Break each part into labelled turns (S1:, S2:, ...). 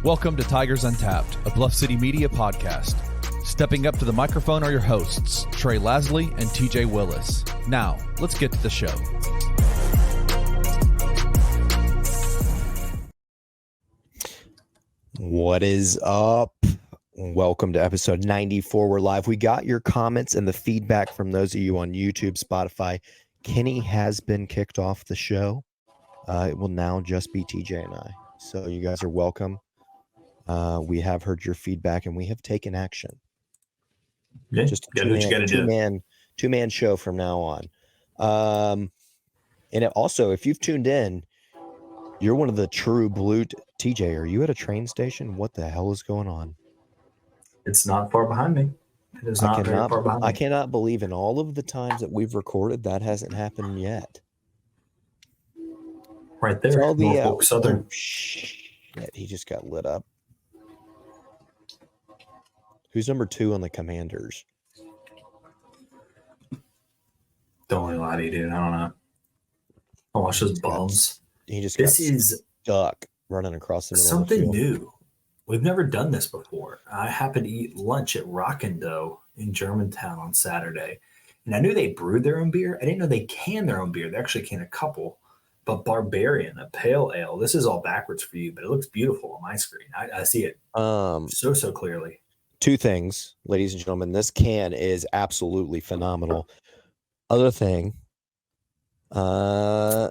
S1: Welcome to Tigers Untapped, a Bluff City media podcast. Stepping up to the microphone are your hosts, Trey Lasley and TJ Willis. Now, let's get to the show.
S2: What is up? Welcome to episode 94. We're live. We got your comments and the feedback from those of you on YouTube, Spotify. Kenny has been kicked off the show. It will now just be TJ and I. So you guys are welcome. We have heard your feedback and we have taken action.
S3: Yeah,
S2: just a two-man show from now on. And also, if you've tuned in, you're one of the true blue. TJ, are you at a train station? What the hell is going on?
S3: It's not far behind me. It is not very far behind me.
S2: I cannot believe in all of the times that we've recorded that hasn't happened yet.
S3: Right there, Norfolk Southern.
S2: Shit, he just got lit up. Who's number 2 on the Commanders?
S3: Don't want to lie to you, dude. I don't know. I watch those bums.
S2: This is stuck running across the middle
S3: something
S2: of the field.
S3: New. We've never done this before. I happened to eat lunch at Rockin' Dough in Germantown on Saturday, and I knew they brewed their own beer. I didn't know they canned their own beer. They actually can a couple. But Barbarian, a pale ale. This is all backwards for you, but it looks beautiful on my screen. I see it so clearly.
S2: 2 things, ladies and gentlemen. This can is absolutely phenomenal. Other thing, this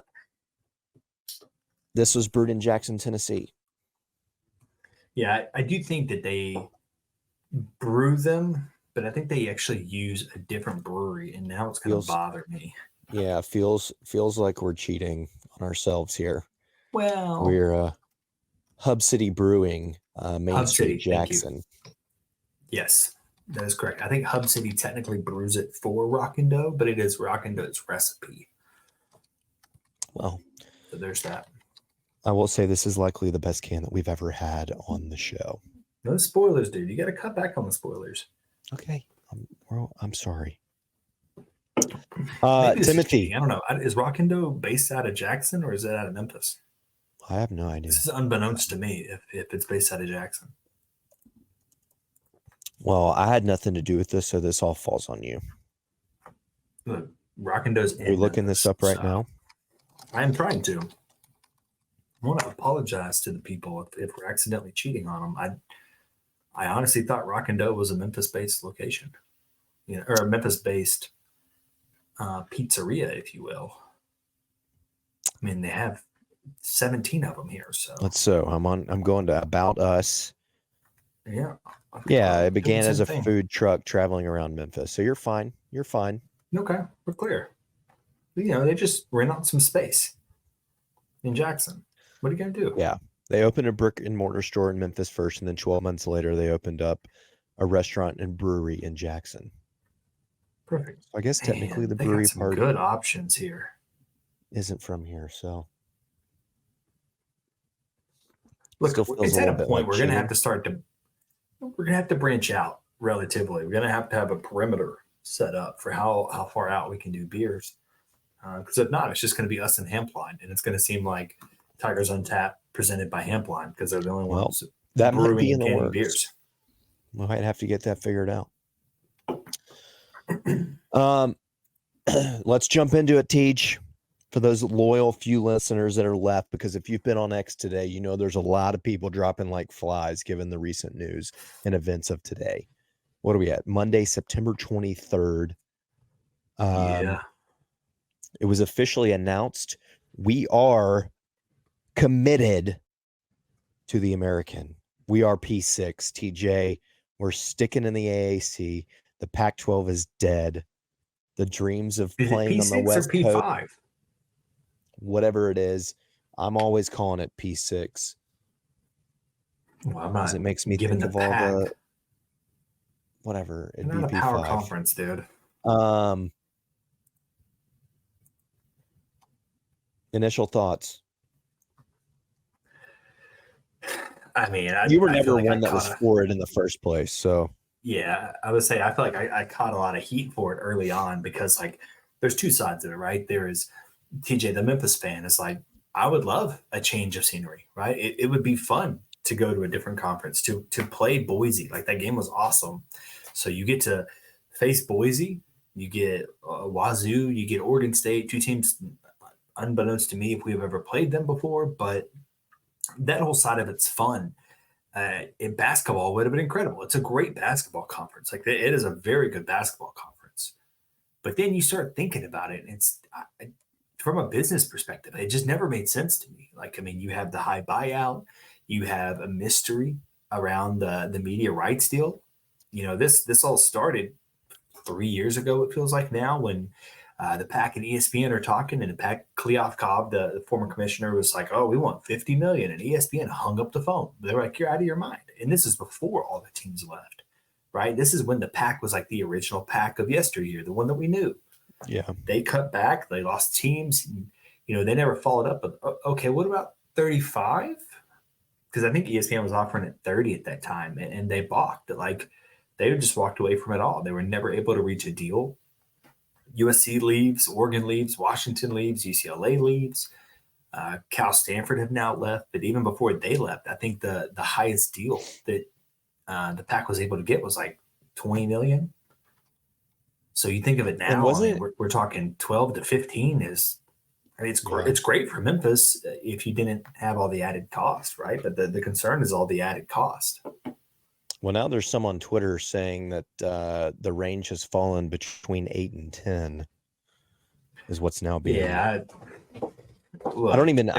S2: was brewed in Jackson, Tennessee.
S3: Yeah, I do think that they brew them, but I think they actually use a different brewery, and now it's going to bother me.
S2: Yeah, feels like we're cheating on ourselves here.
S3: Well,
S2: we're Hub City Brewing, Main Street, Jackson.
S3: Yes, that is correct. I think Hub City technically brews it for Rockin' Dough, but it is Rockin' Dough's recipe.
S2: Well,
S3: so there's that.
S2: I will say this is likely the best can that we've ever had on the show.
S3: No spoilers, dude. You got to cut back on the spoilers.
S2: Okay, I'm sorry. Timothy,
S3: I don't know. Is Rockin' Dough based out of Jackson or is it out of Memphis?
S2: I have no idea.
S3: This is unbeknownst to me if it's based out of Jackson.
S2: Well, I had nothing to do with this, so this all falls on you.
S3: Look, Rockin' Dough's.
S2: Are you looking this up right now?
S3: I am trying to. I want to apologize to the people if we're accidentally cheating on them. I honestly thought Rockin' Dough was a Memphis-based location, or a Memphis-based pizzeria, if you will. I mean, they have 17 of them here. So
S2: I'm going to About Us.
S3: Yeah.
S2: Yeah, it began as a food truck traveling around Memphis. So you're fine. You're fine.
S3: Okay, we're clear. They just rent out some space in Jackson. What are you going to do?
S2: Yeah. They opened a brick and mortar store in Memphis first, and then 12 months later, they opened up a restaurant and brewery in Jackson.
S3: Perfect.
S2: So I guess technically the brewery
S3: got some
S2: part
S3: good options here
S2: isn't from here. So
S3: look, it's at a point we're going to have to we're going to have to branch out relatively. We're going to have a perimeter set up for how far out we can do beers. Because if not, it's just going to be us and Hampline, and it's going to seem like Tigers Untapped presented by Hampline because they're the only ones
S2: that might
S3: brewing
S2: be in
S3: and
S2: the
S3: canning
S2: works.
S3: beers.
S2: We might have to get that figured out. Let's jump into it, Teach, for those loyal few listeners that are left, because if you've been on X today, there's a lot of people dropping like flies given the recent news and events of today. What are we at? Monday, September 23rd.
S3: Yeah.
S2: It was officially announced we are committed to the American. We are P6, TJ. We're sticking in the AAC. The Pac-12 is dead. The dreams of playing on the West
S3: Coast.
S2: P5? Whatever it is, I'm always calling it P6.
S3: Well, I'm not.
S2: Because it makes me think of all the whatever. It'd be
S3: not a
S2: P5.
S3: power conference, dude.
S2: Initial thoughts.
S3: I mean,
S2: you were never one that was for it in the first place, so
S3: yeah, I would say I feel like I caught a lot of heat for it early on because there's two sides of it, right? There is TJ, the Memphis fan, is like, I would love a change of scenery, right? It would be fun to go to a different conference, to play Boise. Like, that game was awesome. So you get to face Boise, you get Wazoo, you get Oregon State, two teams unbeknownst to me if we've ever played them before, but that whole side of it's fun. In basketball would have been incredible. It's a great basketball conference. Like, it is a very good basketball conference. But then you start thinking about it, and it's from a business perspective, it just never made sense to me. Like, I mean, you have the high buyout, you have a mystery around the media rights deal. You know, this all started 3 years ago, it feels like now, when the PAC and ESPN are talking, and the PAC, Cleof Cobb, the former commissioner, was like, "Oh, we want $50 million," and ESPN hung up the phone. They're like, "You're out of your mind." And this is before all the teams left, right? This is when the PAC was like the original PAC of yesteryear, the one that we knew.
S2: Yeah,
S3: they cut back, they lost teams. And, you know, they never followed up. But okay, what about 35? Because I think ESPN was offering it 30 at that time, and they balked. Like, they just walked away from it all. They were never able to reach a deal. USC leaves, Oregon leaves, Washington leaves, UCLA leaves. Cal, Stanford have now left, but even before they left, I think the highest deal that the PAC was able to get was like $20 million. So you think of it now, we're talking 12 to 15 is. I mean, it's great for Memphis if you didn't have all the added cost, right? But the concern is all the added cost.
S2: Well, now there's some on Twitter saying that the range has fallen between 8 and 10 is what's now being.
S3: Yeah.
S2: I don't even,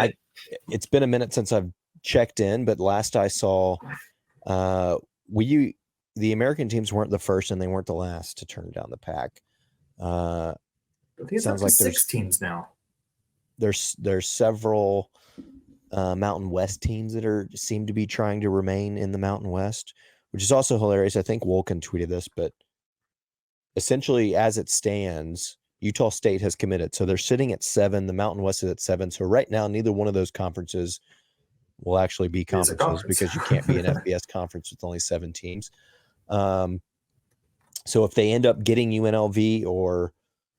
S2: it's been a minute since I've checked in, but last I saw, the American teams weren't the first and they weren't the last to turn down the PAC.
S3: I think it's sounds like 6 teams now.
S2: There's several Mountain West teams that seem to be trying to remain in the Mountain West, which is also hilarious. I think Wolken tweeted this, but essentially, as it stands, Utah State has committed. So they're sitting at 7. The Mountain West is at 7. So right now, neither one of those conferences will actually be conferences because you can't be an FBS conference with only 7 teams. So if they end up getting UNLV or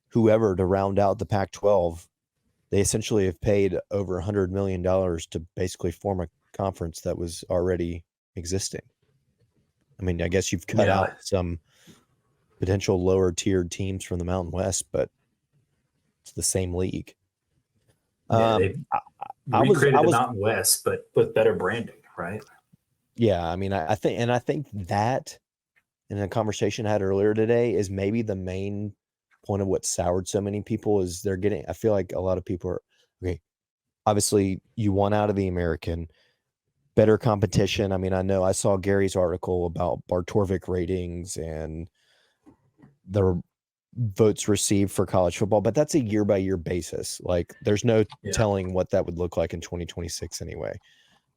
S2: whoever to round out the Pac-12, they essentially have paid over $100 million to basically form a conference that was already existing. I mean, I guess you've cut out some potential lower tiered teams from the Mountain West, but it's the same league.
S3: They recreated the Mountain West, but with better branding, right?
S2: Yeah, I mean, I think that in a conversation I had earlier today is maybe the main point of what soured so many people is I feel like a lot of people are, okay, obviously you won out of the American, better competition. I mean, I saw Gary's article about Bartorvik ratings and the votes received for college football, but that's a year by year basis. Like, there's no telling what that would look like in 2026 anyway.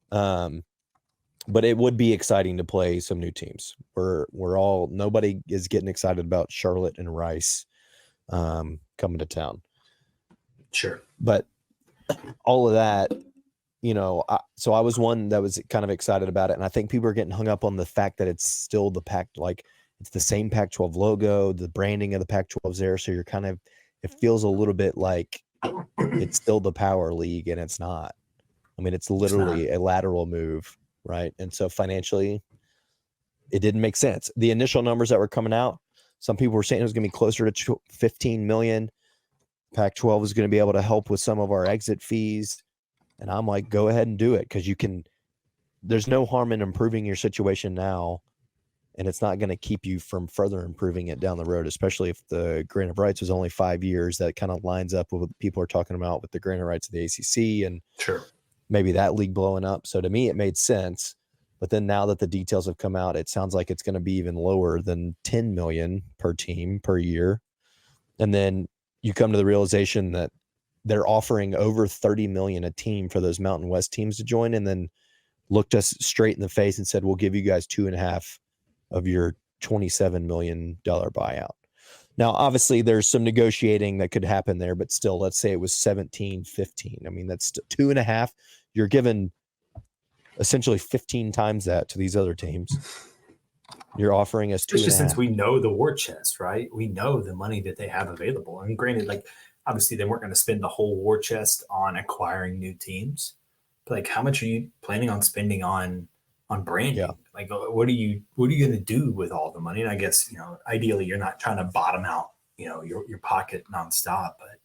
S2: But it would be exciting to play some new teams. Nobody is getting excited about Charlotte and Rice coming to town.
S3: Sure.
S2: But all of that, so I was one that was kind of excited about it. And I think people are getting hung up on the fact that it's still the Pac, like it's the same Pac-12 logo, the branding of the Pac-12 is there. So you're it feels a little bit like it's still the power league, and it's not. I mean, it's literally a lateral move, right? And so financially, it didn't make sense. The initial numbers that were coming out, some people were saying it was going to be closer to 15 million. Pac-12 is going to be able to help with some of our exit fees. And I'm like, go ahead and do it, because there's no harm in improving your situation now. And it's not going to keep you from further improving it down the road, especially if the grant of rights was only 5 years. That kind of lines up with what people are talking about with the grant of rights of the ACC and maybe that league blowing up. So to me, it made sense. But then now that the details have come out, it sounds like it's going to be even lower than 10 million per team per year. And then you come to the realization that they're offering over 30 million a team for those Mountain West teams to join, and then looked us straight in the face and said, we'll give you guys 2.5 of your $27 million buyout. Now, obviously there's some negotiating that could happen there, but still, let's say it was 17, 15. I mean, that's 2.5. You're given essentially 15 times that to these other teams. You're offering us 2.5.
S3: Especially since we know the war chest, right? We know the money that they have available. And granted, like, obviously they weren't going to spend the whole war chest on acquiring new teams. But like, how much are you planning on spending on on branding.
S2: Yeah.
S3: Like, what are you going to do with all the money? And I guess, you know, ideally you're not trying to bottom out, you know, your pocket nonstop, but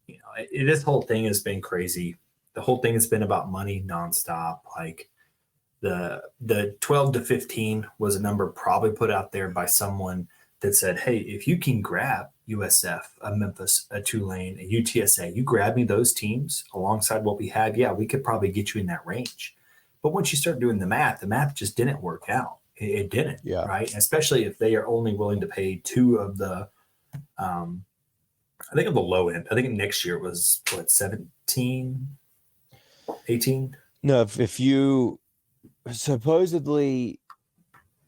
S3: you know, this whole thing has been crazy. The whole thing has been about money nonstop. Like the 12 to 15 was a number probably put out there by someone that said, hey, if you can grab USF, a Memphis, a Tulane, a UTSA, you grab me those teams alongside what we have, yeah, we could probably get you in that range. But once you start doing the math just didn't work out. It didn't,
S2: Yeah.
S3: right? Especially if they are only willing to pay two of the, I think of the low end. I think next year was what, 17, 18?
S2: No, if you supposedly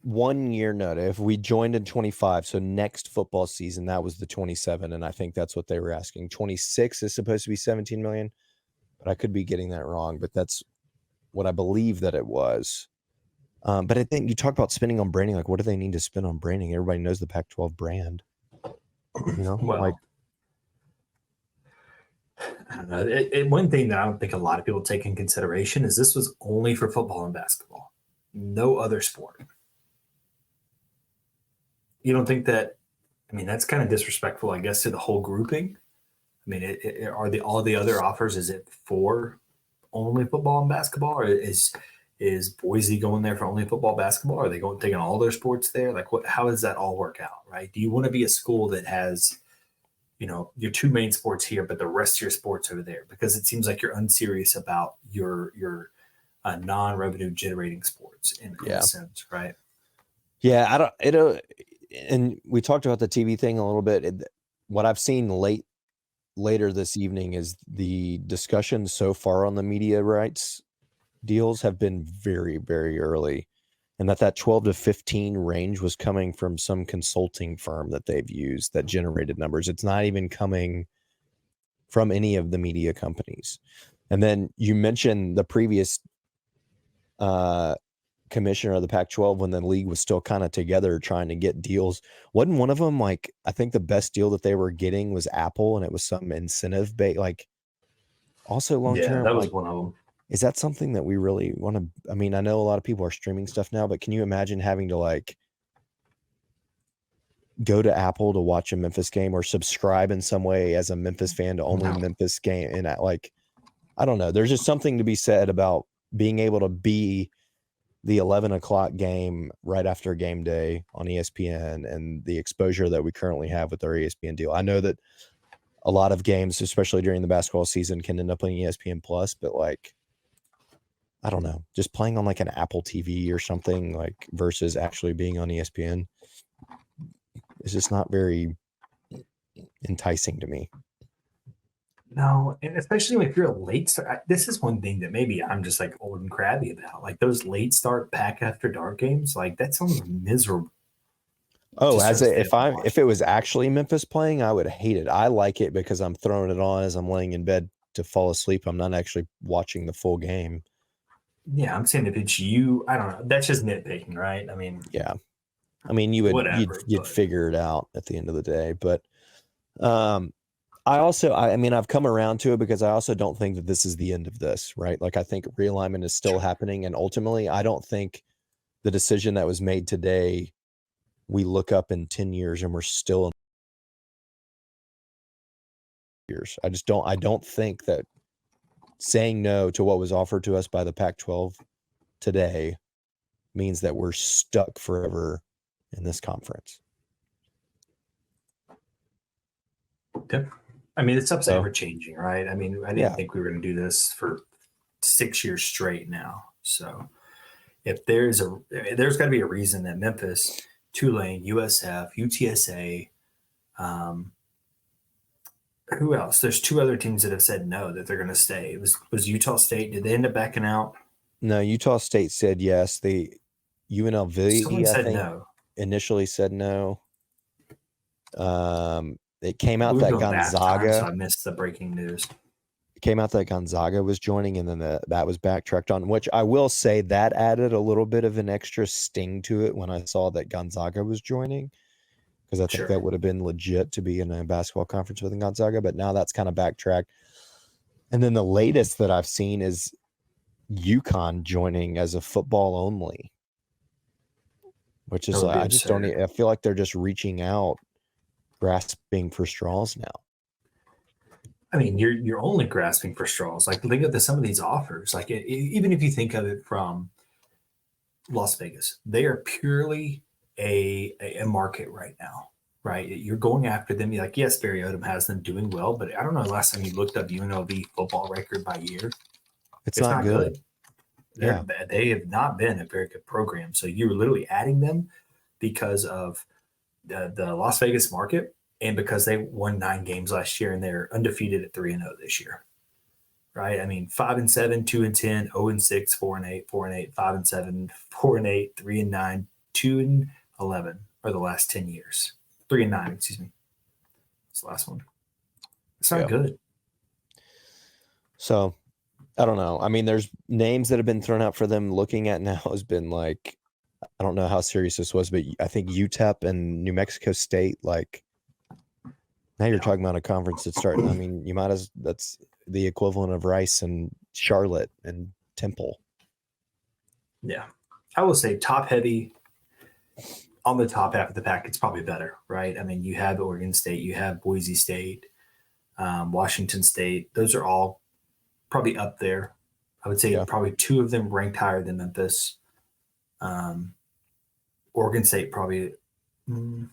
S2: 1 year notice, if we joined in 25, so next football season, that was the 27. And I think that's what they were asking. 26 is supposed to be 17 million, but I could be getting that wrong, but that's what I believe that it was. But I think you talk about spending on branding. Like, what do they need to spend on branding? Everybody knows the Pac-12 brand. You know,
S3: Well,
S2: like,
S3: I don't know. One thing that I don't think a lot of people take in consideration is this was only for football and basketball, no other sport. You don't think that? I mean, that's kind of disrespectful, I guess, to the whole grouping. I mean, are all the other offers? Is it for only football and basketball, or is Boise going there for only football, basketball? Are they taking all their sports there? Like, what? How does that all work out? Right? Do you want to be a school that has, you know, your two main sports here, but the rest of your sports over there? Because it seems like you're unserious about your non-revenue generating sports in a sense, right?
S2: Yeah, I don't. And we talked about the TV thing a little bit. What I've seen later this evening is the discussion so far on the media rights deals have been very, very early, and that 12 to 15 range was coming from some consulting firm that they've used that generated numbers. It's not even coming from any of the media companies. And then you mentioned the previous commissioner of the Pac-12 when the league was still kind of together trying to get deals. Wasn't one of them, like, I think the best deal that they were getting was Apple, and it was some incentive like also long term.
S3: Yeah, that was
S2: like,
S3: one of them.
S2: Is that something that we really want to? I mean, I know a lot of people are streaming stuff now, but can you imagine having to like go to Apple to watch a Memphis game or subscribe in some way as a Memphis fan to only Memphis game? And like, I don't know. There's just something to be said about being able to be the 11 o'clock game right after game day on ESPN and the exposure that we currently have with our ESPN deal. I know that a lot of games, especially during the basketball season, can end up on ESPN Plus, but like, I don't know, just playing on like an Apple TV or something, like, versus actually being on ESPN is just not very enticing to me.
S3: No, and especially if you're a late start. This is one thing that maybe I'm just like old and crabby about. Like those late start back after dark games, like that sounds miserable.
S2: Oh, if it was actually Memphis playing, I would hate it. I like it because I'm throwing it on as I'm laying in bed to fall asleep. I'm not actually watching the full game.
S3: Yeah, I'm saying if it's you, I don't know. That's just nitpicking, right? I mean,
S2: yeah. I mean, you'd figure it out at the end of the day. But I mean, I've come around to it because I also don't think that this is the end of this, right? Like, I think realignment is still happening. And ultimately, I don't think the decision that was made today, we look up in 10 years and we're still in years. I don't think that saying no to what was offered to us by the Pac-12 today means that we're stuck forever in this conference.
S3: Okay. I mean, it's stuff's ever changing, right? I mean, I didn't think we were going to do this for 6 years straight now. So if there's got to be a reason that Memphis, Tulane, USF, UTSA, who else? There's two other teams that have said no, that they're going to stay. It was Utah State. Did they end up backing out?
S2: No, Utah State said yes. The UNLV, I think,
S3: no.
S2: Initially said no. It came out that Gonzaga.
S3: So I missed the breaking news.
S2: It came out that Gonzaga was joining, and then that was backtracked on, which I will say that added a little bit of an extra sting to it when I saw that Gonzaga was joining, because I think that would have been legit to be in a basketball conference with Gonzaga, but now that's kind of backtracked. And then the latest that I've seen is UConn joining as a football only, which is
S3: That would be
S2: I just don't.
S3: absurd.
S2: I feel like they're just reaching out, grasping for straws now.
S3: I mean, you're only grasping for straws. Like, think of some of these offers. Like, even if you think of it from Las Vegas, they are purely a market right now, right? You're going after them. You're like, yes, Barry Odom has them doing well, but I don't know the last time you looked up UNLV football record by year.
S2: It's
S3: It's
S2: not
S3: not
S2: good.
S3: good.
S2: Yeah.
S3: They have not been a very good program. So you're literally adding them because of the Las Vegas market and because they won 9 games last year and they're undefeated at 3-0 this year. Right? I mean, 5-7, 2-10, 0-6, 4-8, 4-8, 5-7, 4-8, 3-9, 2-11 are the last 10 years. 3-9, excuse me. It's the last one. It's not good.
S2: So I don't know. I mean, there's names that have been thrown out for them. Looking at now has been like, I don't know how serious this was, but I think UTEP and New Mexico State, like, now you're talking about a conference that's starting. I mean, that's the equivalent of Rice and Charlotte and Temple.
S3: Yeah. I will say top heavy on the top half of the pack. It's probably better, right? I mean, you have Oregon State, you have Boise State, Washington State. Those are all probably up there. I would say probably 2 of them ranked higher than Memphis. Oregon State probably Oregon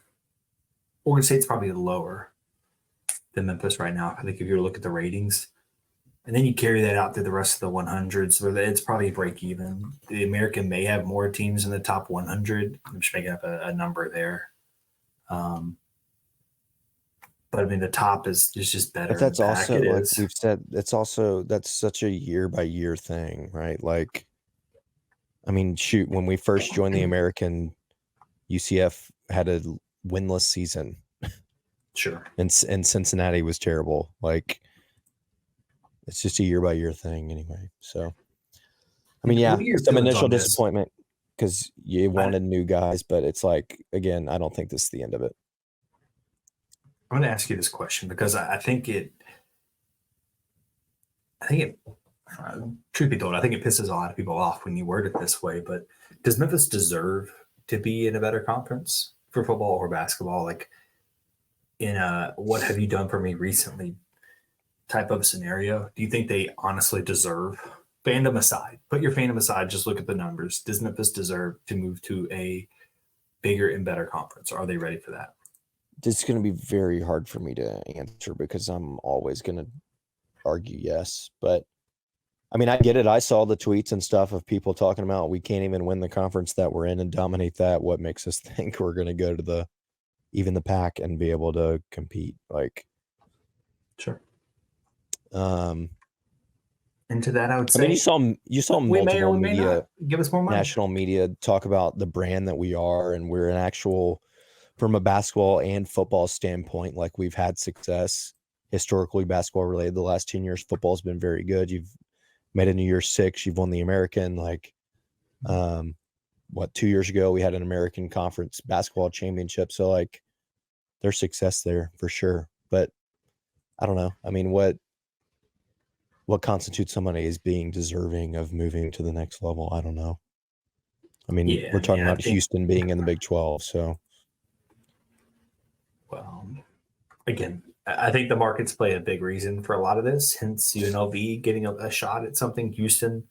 S3: State's probably lower than Memphis right now. I think if you look at the ratings, and then you carry that out through the rest of the 100s, where it's probably break even. The American may have more teams in the top 100. I'm just making up a number there. But I mean, the top is just better.
S2: But that's also, like we've said, that's such a year by year thing, right? Like, I mean, shoot, when we first joined the American, UCF had a winless season.
S3: Sure.
S2: And Cincinnati was terrible. Like, it's just a year by year thing anyway. So, I mean, yeah, some initial disappointment because you wanted new guys, but it's like, again, I don't think this is the end of it.
S3: I'm going to ask you this question because I think it, truth be told, I think it pisses a lot of people off when you word it this way, but does Memphis deserve to be in a better conference for football or basketball? Like in a, what have you done for me recently type of scenario? Do you think they honestly deserve, fandom aside, put your fandom aside, just look at the numbers. Does Memphis deserve to move to a bigger and better conference? Or are they ready for that?
S2: It's going to be very hard for me to answer because I'm always going to argue yes. But I mean, I get it. I saw the tweets and stuff of people talking about we can't even win the conference that we're in and dominate that. What makes us think we're going to go to even the pack and be able to compete? Like,
S3: sure. Into that, I would say.
S2: I mean, you saw multiple media,
S3: give us more money.
S2: National media talk about the brand that we are, and we're an actual, from a basketball and football standpoint, like we've had success historically basketball related the last 10 years. Football's been very good. You've made it in year 6. You've won the American. Like, 2 years ago we had an American Conference basketball championship. So like, there's success there for sure. But I don't know. I mean, what constitutes somebody as being deserving of moving to the next level? I don't know. I mean, we're talking about Houston being in the Big 12. So,
S3: well, again, I think the markets play a big reason for a lot of this, hence UNLV getting a shot at something. Houston,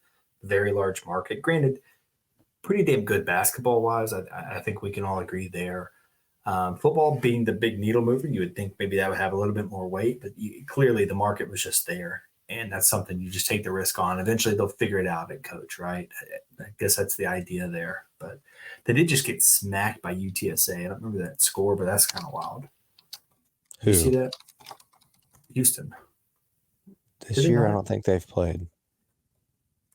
S3: very large market. Granted, pretty damn good basketball-wise. I think we can all agree there. Football being the big needle mover, you would think maybe that would have a little bit more weight, but clearly the market was just there. And that's something you just take the risk on. Eventually they'll figure it out at coach, right? I guess that's the idea there. But they did just get smacked by UTSA. I don't remember that score, but that's kind of wild.
S2: Who?
S3: You see that? Houston.
S2: This year, I don't think they've played.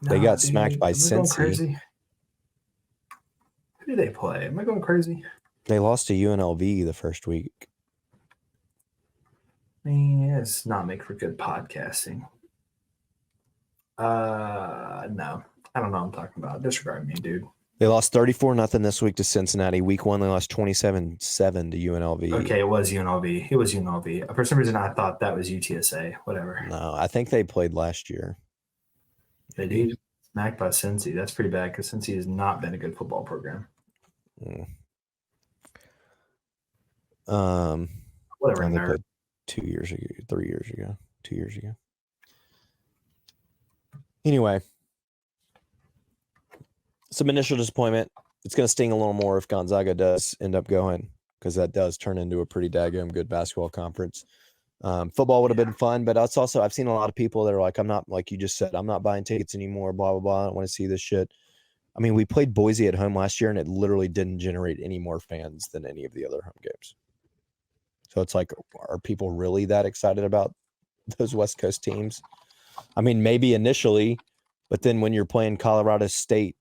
S2: No, they got smacked by Cincy.
S3: Who did they play? Am I going crazy?
S2: They lost to UNLV the first week.
S3: I mean, it's not make for good podcasting. No, I don't know what I'm talking about. Disregard me, dude.
S2: They lost 34-0 this week to Cincinnati. Week 1, they lost 27-7 to UNLV.
S3: Okay, it was UNLV. For some reason, I thought that was UTSA. Whatever.
S2: No, I think they played last year.
S3: They did. Smacked by Cincy. That's pretty bad because Cincy has not been a good football program. Whatever.
S2: And they
S3: Nerd.
S2: played 2 years ago, 3 years ago, 2 years ago. Anyway, some initial disappointment. It's going to sting a little more if Gonzaga does end up going, because that does turn into a pretty daggum good basketball conference. Football would have been fun, but it's also, I've seen a lot of people that are like, I'm not, like you just said, I'm not buying tickets anymore, blah, blah, blah. I don't want to see this shit. I mean, we played Boise at home last year, and it literally didn't generate any more fans than any of the other home games. So it's like, are people really that excited about those West Coast teams? I mean, maybe initially, but then when you're playing Colorado State,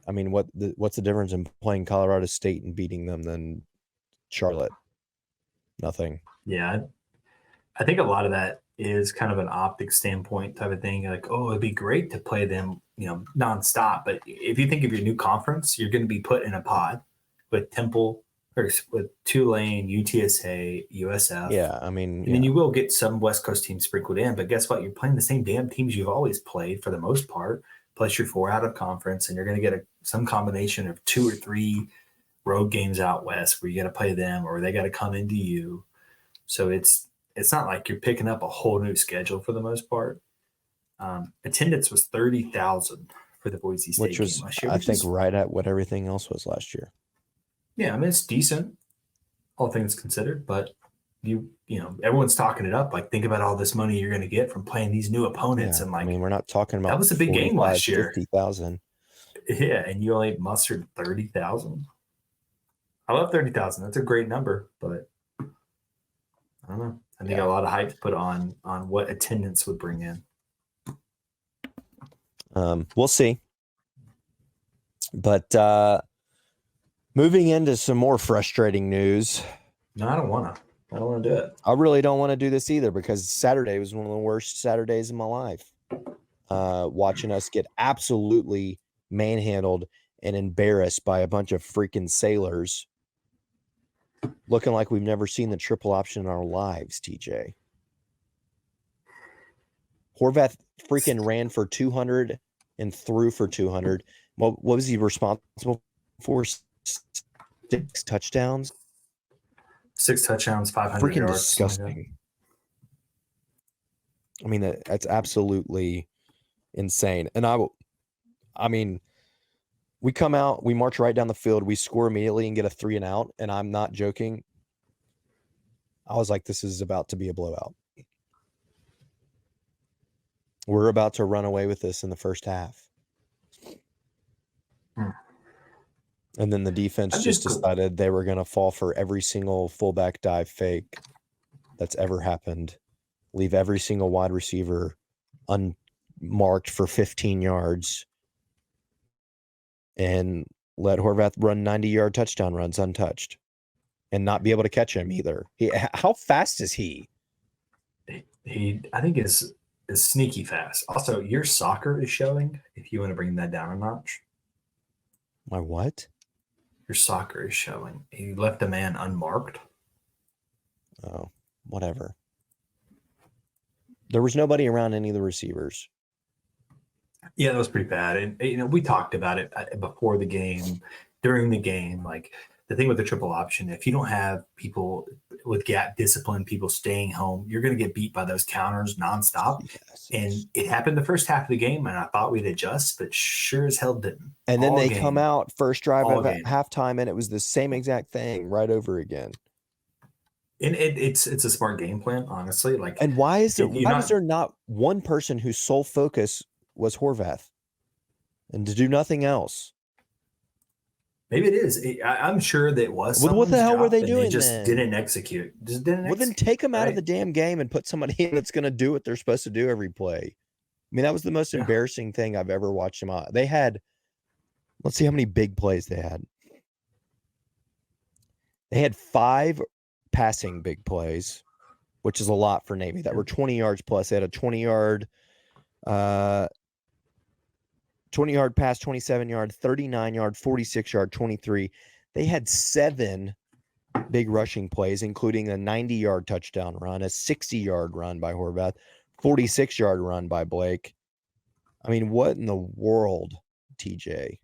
S2: I mean, what's the difference in playing Colorado State and beating them than Charlotte? Nothing.
S3: Yeah. I think a lot of that is kind of an optic standpoint type of thing. Like, oh, it'd be great to play them, nonstop. But if you think of your new conference, you're going to be put in a pod with Temple or with Tulane, UTSA, USF.
S2: Yeah, I mean,
S3: and then you will get some West Coast teams sprinkled in. But guess what? You're playing the same damn teams you've always played for the most part. Plus, you're 4 out of conference, and you're going to get some combination of 2 or 3 road games out west where you got to play them or they got to come into you. So it's not like you're picking up a whole new schedule for the most part. Attendance was 30,000 for the Boise State
S2: which was,
S3: game last year.
S2: I think, right at what everything else was last year.
S3: Yeah, I mean, it's decent, all things considered, but everyone's talking it up. Like, think about all this money you're going to get from playing these new opponents.
S2: Yeah,
S3: And like,
S2: I mean, we're not talking about
S3: that was a big game last year.
S2: 50,000.
S3: Yeah, and you only mustered 30,000. I love 30,000. That's a great number, but I don't know. I think a lot of hype put on what attendance would bring in.
S2: We'll see. But moving into some more frustrating news.
S3: No, I don't want to do it.
S2: I really don't want to do this either, because Saturday was one of the worst Saturdays of my life. Watching us get absolutely manhandled and embarrassed by a bunch of freaking sailors, looking like we've never seen the triple option in our lives, TJ. Horvath freaking ran for 200 and threw for 200. What was he responsible for? 6 touchdowns?
S3: 6 touchdowns, 500
S2: freaking
S3: yards.
S2: Disgusting. I mean, that's absolutely insane. And I mean, we come out, we march right down the field, we score immediately and get a 3 and out. And I'm not joking. I was like, this is about to be a blowout. We're about to run away with this in the first half. And then the defense just decided they were going to fall for every single fullback dive fake that's ever happened. Leave every single wide receiver unmarked for 15 yards. And let Horvath run 90-yard touchdown runs untouched. And not be able to catch him either. How fast is he?
S3: I think is sneaky fast. Also, your soccer is showing, if you want to bring that down a notch.
S2: My what?
S3: Your soccer is showing. He left a man unmarked.
S2: Oh, whatever. There was nobody around any of the receivers.
S3: Yeah, that was pretty bad. And we talked about it before the game, during the game. Like, the thing with the triple option, if you don't have people with gap discipline, people staying home, you're going to get beat by those counters nonstop. Yes. And it happened the first half of the game, and I thought we'd adjust, but sure as hell didn't.
S2: And then they come out first drive of halftime, and it was the same exact thing right over again.
S3: And it's a smart game plan, honestly. Like,
S2: and why is there not one person whose sole focus was Horvath and to do nothing else?
S3: Maybe it is. I'm sure that it was.
S2: Well, what the hell were they doing?
S3: They just didn't execute.
S2: Well, then take them out of the damn game and put somebody in that's going to do what they're supposed to do every play. I mean, that was the most embarrassing thing I've ever watched them on. They had, let's see how many big plays they had. They had 5 passing big plays, which is a lot for Navy, that were 20 yards plus. They had a 20-yard 20-yard pass, 27-yard, 39-yard, 46-yard, 23. They had 7 big rushing plays, including a 90-yard touchdown run, a 60-yard run by Horvath, 46-yard run by Blake. I mean, what in the world, TJ?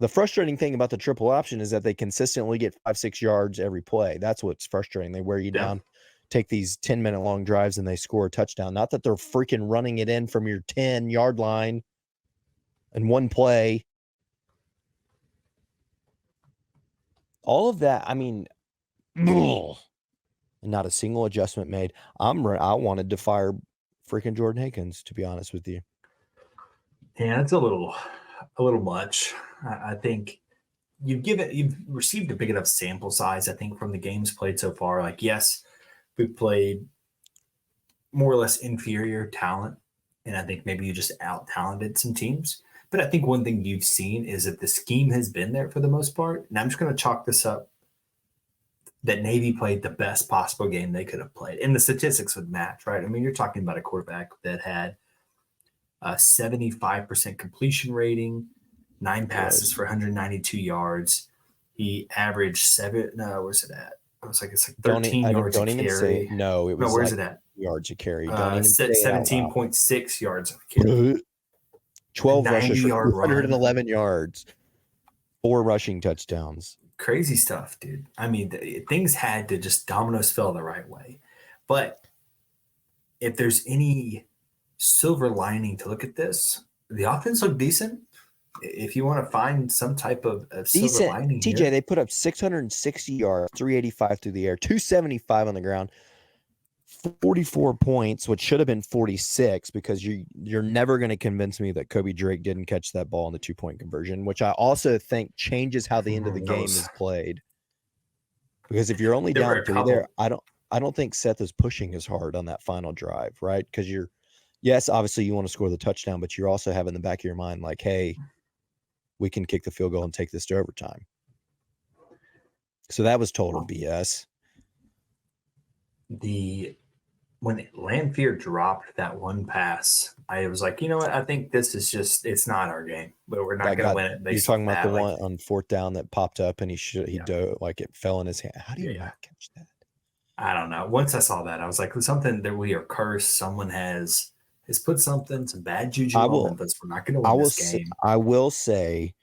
S2: The frustrating thing about the triple option is that they consistently get 5-6 yards every play. That's what's frustrating. They wear you down, take these 10-minute long drives, and they score a touchdown. Not that they're freaking running it in from your 10-yard line in one play. All of that, I mean, not a single adjustment made. I wanted to fire freaking Jordan Hankins, to be honest with you.
S3: Yeah, it's a little much. I think you've received a big enough sample size, I think, from the games played so far. Like, yes, we've played more or less inferior talent, and I think maybe you just out-talented some teams. But I think one thing you've seen is that the scheme has been there for the most part. And I'm just going to chalk this up that Navy played the best possible game they could have played. And the statistics would match, right? I mean, you're talking about a quarterback that had a 75% completion rating, 9 passes for 192 yards. He averaged where's it at? It's like 13 yards a carry.
S2: No, it was
S3: where's
S2: like
S3: it at?
S2: Yards a carry.
S3: Don't even 17.6 yards of carry.
S2: 12 rushes for
S3: 211
S2: yards, 4 rushing touchdowns.
S3: Crazy stuff, dude. I mean, things had to just dominoes fell the right way. But if there's any silver lining to look at this, the offense looked decent. If you want to find some type of silver lining
S2: TJ,
S3: here,
S2: they put up 660 yards, 385 through the air, 275 on the ground, 44 points, which should have been 46, because you're never going to convince me that Kobe Drake didn't catch that ball in the 2-point conversion, which I also think changes how the end of the game is played. Because if you're only down 3 there, I don't think Seth is pushing as hard on that final drive, right? Because yes, obviously you want to score the touchdown, but you're also having in the back of your mind like, hey, we can kick the field goal and take this to overtime. So that was total BS.
S3: When Lanphier dropped that one pass, I was like, you know what? I think this is it's not our game, but we're not going to win it.
S2: You're talking about the one on 4th down that popped up and he dove, like it fell in his hand. How do you not catch that?
S3: I don't know. Once I saw that, I was like, something that we are cursed. Someone has put some bad juju on Memphis. We're not going to win this game.
S2: I will say,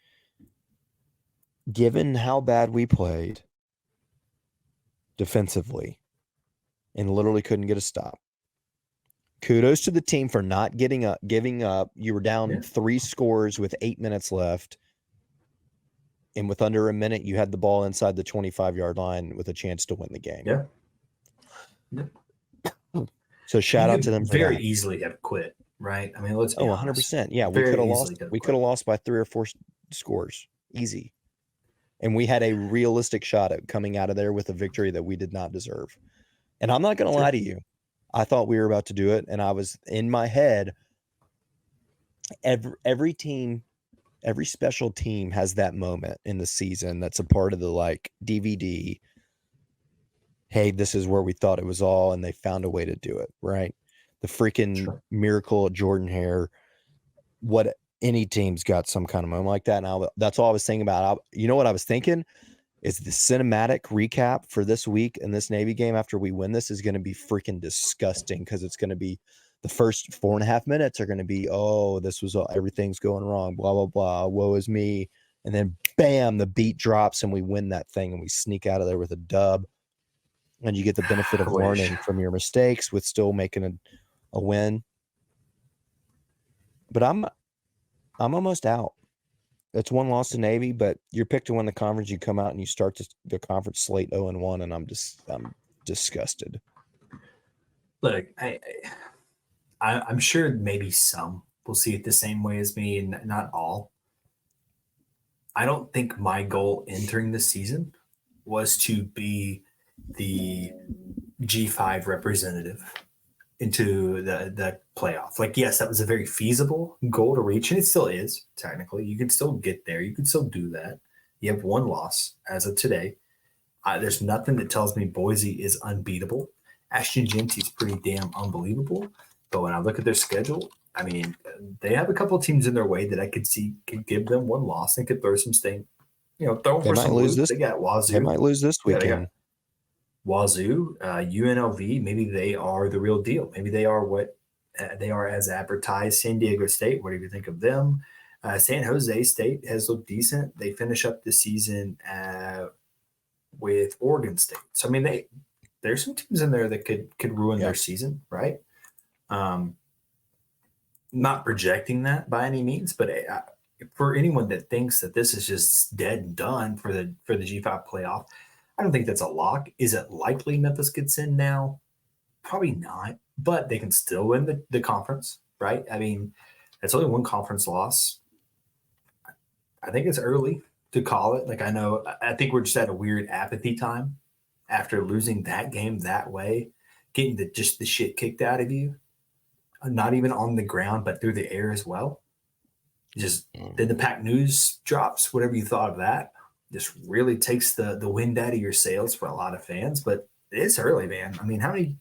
S2: given how bad we played defensively and literally couldn't get a stop, kudos to the team for not giving up. You were down 3 scores with 8 minutes left. And with under a minute, you had the ball inside the 25-yard line with a chance to win the game.
S3: Yeah.
S2: So shout out to them for
S3: very
S2: that.
S3: Easily have quit, right? I mean, let's be honest.
S2: 100%. Yeah, we could have lost. We could have lost by 3 or 4 scores. Easy. And we had a realistic shot at coming out of there with a victory that we did not deserve. And I'm not going to lie to you. I thought we were about to do it, and I was in my head. Every team, every special team has that moment in the season that's a part of the DVD. Hey, this is where we thought it was all, and they found a way to do it, right? The freaking miracle of Jordan Hare. What any team's got some kind of moment like that. And that's all I was thinking about. You know what I was thinking is the cinematic recap for this week and this Navy game after we win this is going to be freaking disgusting, because it's going to be the first 4.5 minutes are going to be, oh, this was everything's going wrong, blah, blah, blah, woe is me. And then bam, the beat drops and we win that thing and we sneak out of there with a dub. And you get the benefit of learning from your mistakes with still making a win. But I'm almost out. It's 1 loss to Navy, but you're picked to win the conference. You come out and you start the conference slate 0-1, and I'm disgusted.
S3: Look, I'm sure maybe some will see it the same way as me, and not all. I don't think my goal entering the season was to be the G5 representative into the playoff. Like, yes, that was a very feasible goal to reach, and it still is. Technically, you can still get there. You can still do that. You have 1 loss as of today. There's nothing that tells me Boise is unbeatable. Ashton Genty is pretty damn unbelievable. But when I look at their schedule, I mean, they have a couple of teams in their way that I could see could give them 1 loss. They could throw some sting, throw
S2: they
S3: for
S2: might
S3: some
S2: lose
S3: loot.
S2: this.
S3: They got Wazoo.
S2: They might lose this weekend.
S3: Wazoo, UNLV, maybe they are the real deal. Maybe they are what They are as advertised. San Diego State, what do you think of them? San Jose State has looked decent. They finish up the season with Oregon State. So, I mean, there's some teams in there that could ruin their season, right? Not projecting that by any means, but for anyone that thinks that this is just dead and done for the G5 playoff, I don't think that's a lock. Is it likely Memphis gets in now? Probably not, but they can still win the conference, right? I mean, it's only one conference loss. I think it's early to call it. Like, I think we're just at a weird apathy time after losing that game that way, getting the shit kicked out of you, not even on the ground, but through the air as well. Just then the Pack News drops, whatever you thought of that, just really takes the wind out of your sails for a lot of fans. But it's early, man. I mean,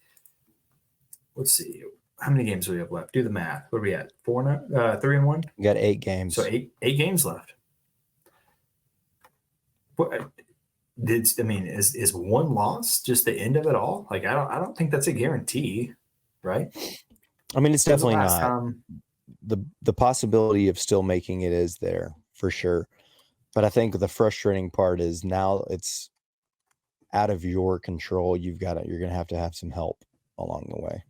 S3: let's see. How many games do we have left? Do the math. What are we at? 3-1?
S2: We got 8 games.
S3: So eight games left. Is one loss just the end of it all? Like, I don't think that's a guarantee, right?
S2: I mean, it's definitely not. The possibility of still making it is there for sure. But I think the frustrating part is now it's out of your control. You're going to have some help along the way.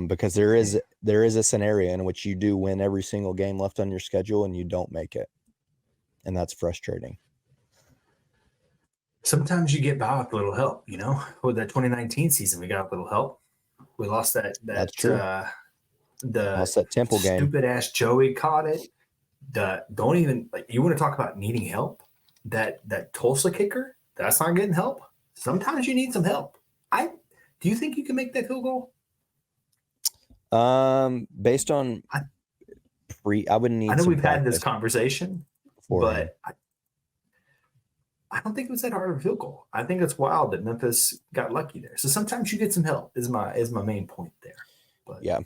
S2: Because there is a scenario in which you do win every single game left on your schedule and you don't make it. And that's frustrating.
S3: Sometimes you get by with a little help, With that 2019 season, we got a little help. We lost that.
S2: That's true. Lost that Temple game.
S3: Stupid ass Joey caught it. Don't even you want to talk about needing help. That Tulsa kicker, that's not getting help. Sometimes you need some help. Do you think you can make that field goal?
S2: Based on I wouldn't need.
S3: I know we've had this conversation, but I don't think it was that hard of a field goal. I think it's wild that Memphis got lucky there. So sometimes you get some help. Is my main point there. But
S2: yeah,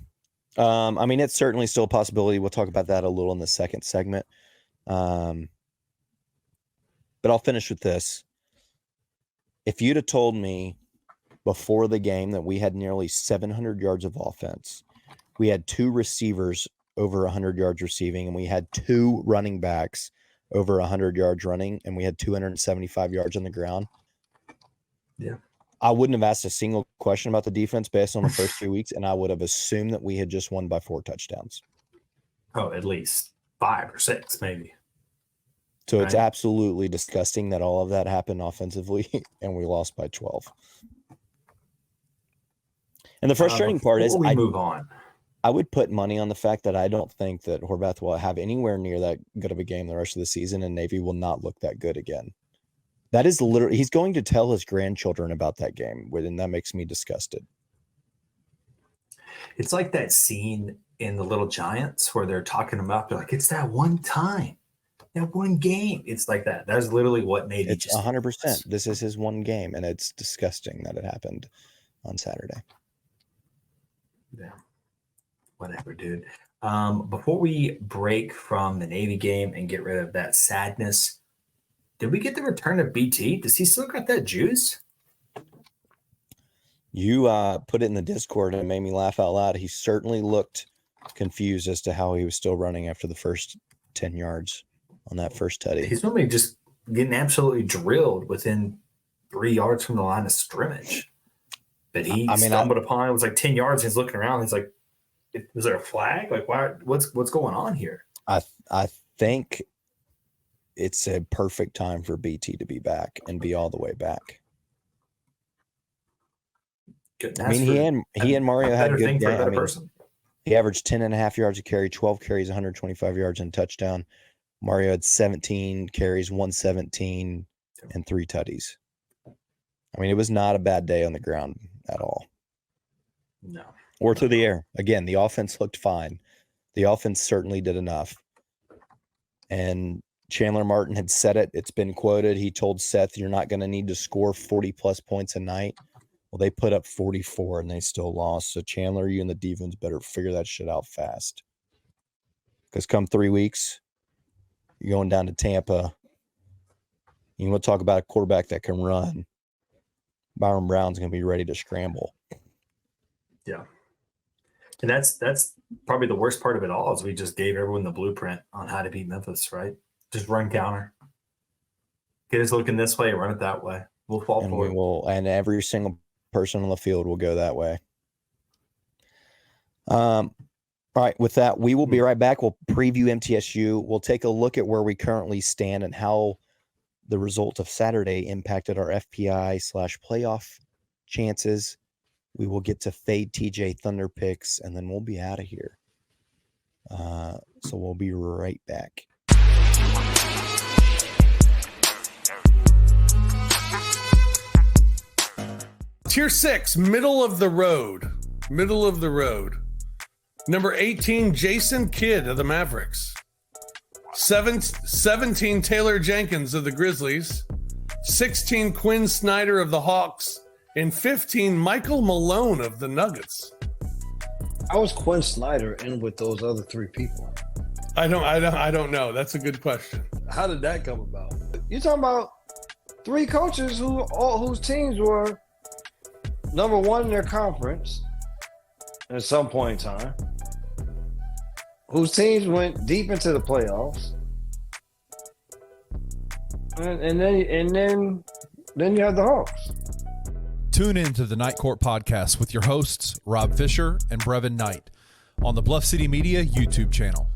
S2: I mean, it's certainly still a possibility. We'll talk about that a little in the second segment. But I'll finish with this. If you'd have told me before the game that we had nearly 700 yards of offense, we had 2 receivers over 100 yards receiving, and we had 2 running backs over 100 yards running, and we had 275 yards on the ground.
S3: Yeah.
S2: I wouldn't have asked a single question about the defense based on the first 3 weeks, and I would have assumed that we had just won by 4 touchdowns.
S3: Oh, at least 5 or 6, maybe.
S2: So It's absolutely disgusting that all of that happened offensively, and we lost by 12. And the frustrating part is
S3: move on.
S2: I would put money on the fact that I don't think that Horvath will have anywhere near that good of a game the rest of the season, and Navy will not look that good again. That is literally, he's going to tell his grandchildren about that game, and that makes me disgusted.
S3: It's like that scene in The Little Giants where they're talking about, they're like, it's that one time, that one game. It's like that. That's literally what Navy.
S2: It's 100%. This is his one game, and it's disgusting that it happened on Saturday.
S3: Yeah. Whatever, dude. Before we break from the Navy game and get rid of that sadness, did we get the return of BT? Does he still got that juice?
S2: You put it in the Discord and it made me laugh out loud. He certainly looked confused as to how he was still running after the first 10 yards on that first tutty.
S3: He's normally just getting absolutely drilled within 3 yards from the line of scrimmage. But he stumbled upon it. It was like 10 yards. He's looking around. He's like, was there a flag? Like, why? What's going on here?
S2: I think it's a perfect time for BT to be back and be all the way back. I mean, he and Mario had a good game. He averaged 10.5 yards a carry, 12 carries, 125 yards and touchdown. Mario had 17 carries, 117, and 3 tutties. I mean, it was not a bad day on the ground at all.
S3: No.
S2: Or through the air. Again, the offense looked fine. The offense certainly did enough. And Chandler Martin had said it. It's been quoted. He told Seth, you're not going to need to score 40-plus points a night. Well, they put up 44, and they still lost. So, Chandler, you and the defense better figure that shit out fast. Because come 3 weeks, you're going down to Tampa. You want to talk about a quarterback that can run. Byron Brown's going to be ready to scramble.
S3: Yeah. And that's probably the worst part of it all is we just gave everyone the blueprint on how to beat Memphis, right? Just run counter. Get us looking this way, run it that way. We'll fall
S2: And
S3: for it.
S2: And every single person on the field will go that way. All right, with that, we will be right back. We'll preview MTSU. We'll take a look at where we currently stand and how the result of Saturday impacted our FPI/playoff chances. We will get to fade TJ Thunder picks, and then we'll be out of here. So we'll be right back.
S4: Tier 6, middle of the road. Middle of the road. Number 18, Jason Kidd of the Mavericks. 17, Taylor Jenkins of the Grizzlies. 16, Quinn Snyder of the Hawks. And 15, Michael Malone of the Nuggets.
S5: How was Quinn Snyder in with those other three people?
S4: I don't know. That's a good question.
S5: How did that come about? You're talking about three coaches whose teams were number one in their conference at some point in time, whose teams went deep into the playoffs, and then you have the Hawks.
S1: Tune in to the Night Court Podcast with your hosts, Rob Fisher and Brevin Knight, on the Bluff City Media YouTube channel.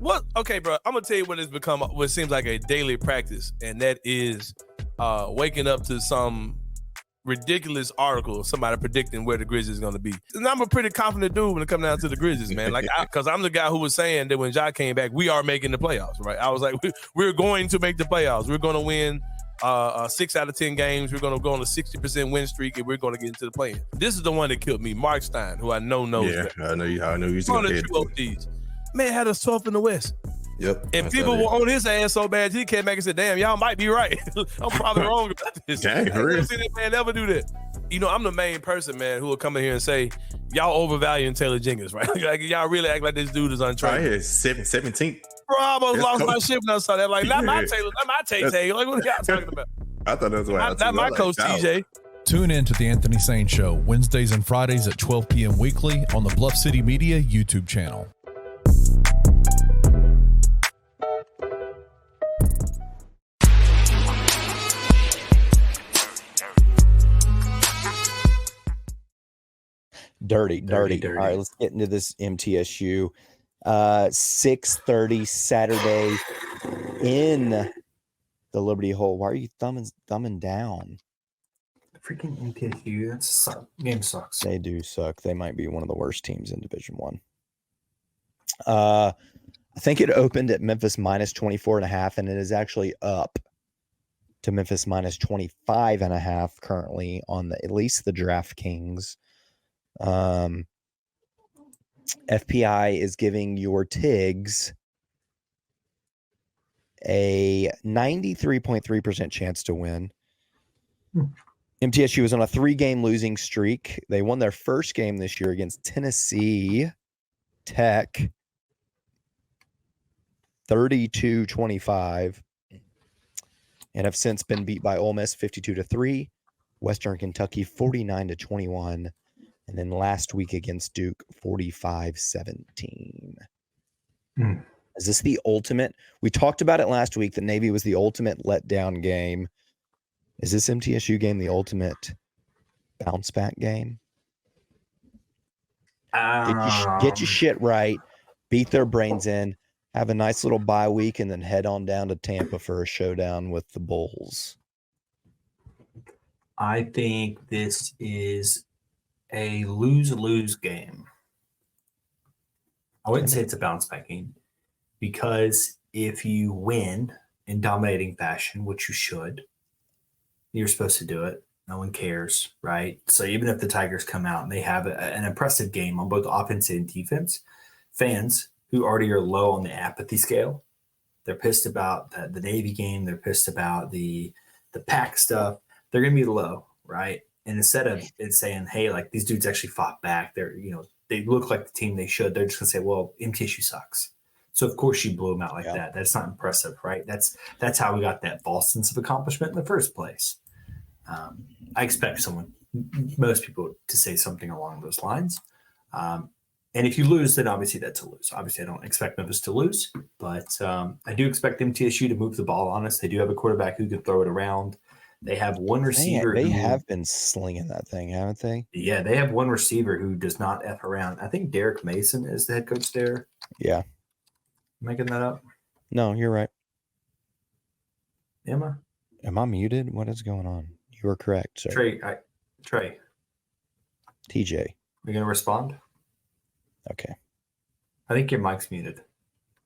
S6: What? Okay, bro. I'm gonna tell you what has become what seems like a daily practice, and that is waking up to some ridiculous article of somebody predicting where the Grizzlies is gonna be. And I'm a pretty confident dude when it comes down to the Grizzlies, man. Like, because I'm the guy who was saying that when Ja came back, we are making the playoffs, right? I was like, we're going to make the playoffs. We're going to win 6 out of 10 games. We're going to go on a 60% win streak, and we're going to get into the play-in. This is the one that killed me, Mark Stein, who I know knows.
S7: Yeah,
S6: that.
S7: I know you was
S6: One
S7: going
S6: of the true OGs. Man had us 12th in the West.
S7: Yep.
S6: And people were on his ass so bad, he came back and said, damn, y'all might be right. I'm probably wrong about this.
S7: Dang,
S6: I never seen that man ever do that. You know, I'm the main person, man, who will come in here and say, y'all overvaluing Taylor Jenkins, right? Like, y'all really act like this dude is untrained.
S7: Right here, 17th.
S6: Bro, I almost
S7: That's
S6: lost
S7: coach.
S6: my shit when I saw that. Like, not my Taylor, not my Tay-Tay. Like, what are y'all talking about?
S7: I thought that was what
S6: Not my coach, TJ.
S1: Tune in to The Anthony Sane Show, Wednesdays and Fridays at 12 p.m. weekly on the Bluff City Media YouTube channel.
S2: Dirty. All right, let's get into this MTSU. 6:30 Saturday in the Liberty Hole. Why are you thumbing down?
S3: Freaking MTSU. That game sucks.
S2: They do suck. They might be one of the worst teams in Division I. I think it opened at Memphis minus 24.5, and it is actually up to Memphis minus 25.5 currently on at least the DraftKings. FPI is giving your Tigs a 93.3% chance to win. MTSU is on a 3-game losing streak. They won their first game this year against Tennessee Tech 32-25 and have since been beat by Ole Miss 52-3, Western Kentucky 49-21, and then last week against Duke 45-17. Is this the ultimate? We talked about it last week. The Navy was the ultimate letdown game. Is this MTSU game the ultimate bounce back game? Get your shit right, beat their brains in, have a nice little bye week, and then head on down to Tampa for a showdown with the Bulls.
S3: I think this is a lose-lose game. I wouldn't say it's a bounce back game because if you win in dominating fashion, which you should, you're supposed to do it. No one cares, right? So even if the Tigers come out and they have an impressive game on both offense and defense, fans who already are low on the apathy scale, they're pissed about the Navy game. They're pissed about the pack stuff. They're going to be low, right? And instead of it saying, hey, like these dudes actually fought back, they look like the team they should, they're just going to say, well, MTSU sucks. So of course you blew them out like that. That's not impressive, right? That's how we got that false sense of accomplishment in the first place. I expect someone most people to say something along those lines. And if you lose, then obviously that's a lose. Obviously, I don't expect Memphis to lose, but I do expect MTSU to move the ball on us. They do have a quarterback who can throw it around. They have one receiver.
S2: They have been slinging that thing, haven't they?
S3: Yeah, they have one receiver who does not F around. I think Derek Mason is the head coach there.
S2: Yeah.
S3: Making that up?
S2: No, you're right.
S3: Am
S2: I muted? What is going on? You are correct, sir.
S3: Trey.
S2: TJ.
S3: Are you going to respond?
S2: Okay.
S3: I think your mic's muted.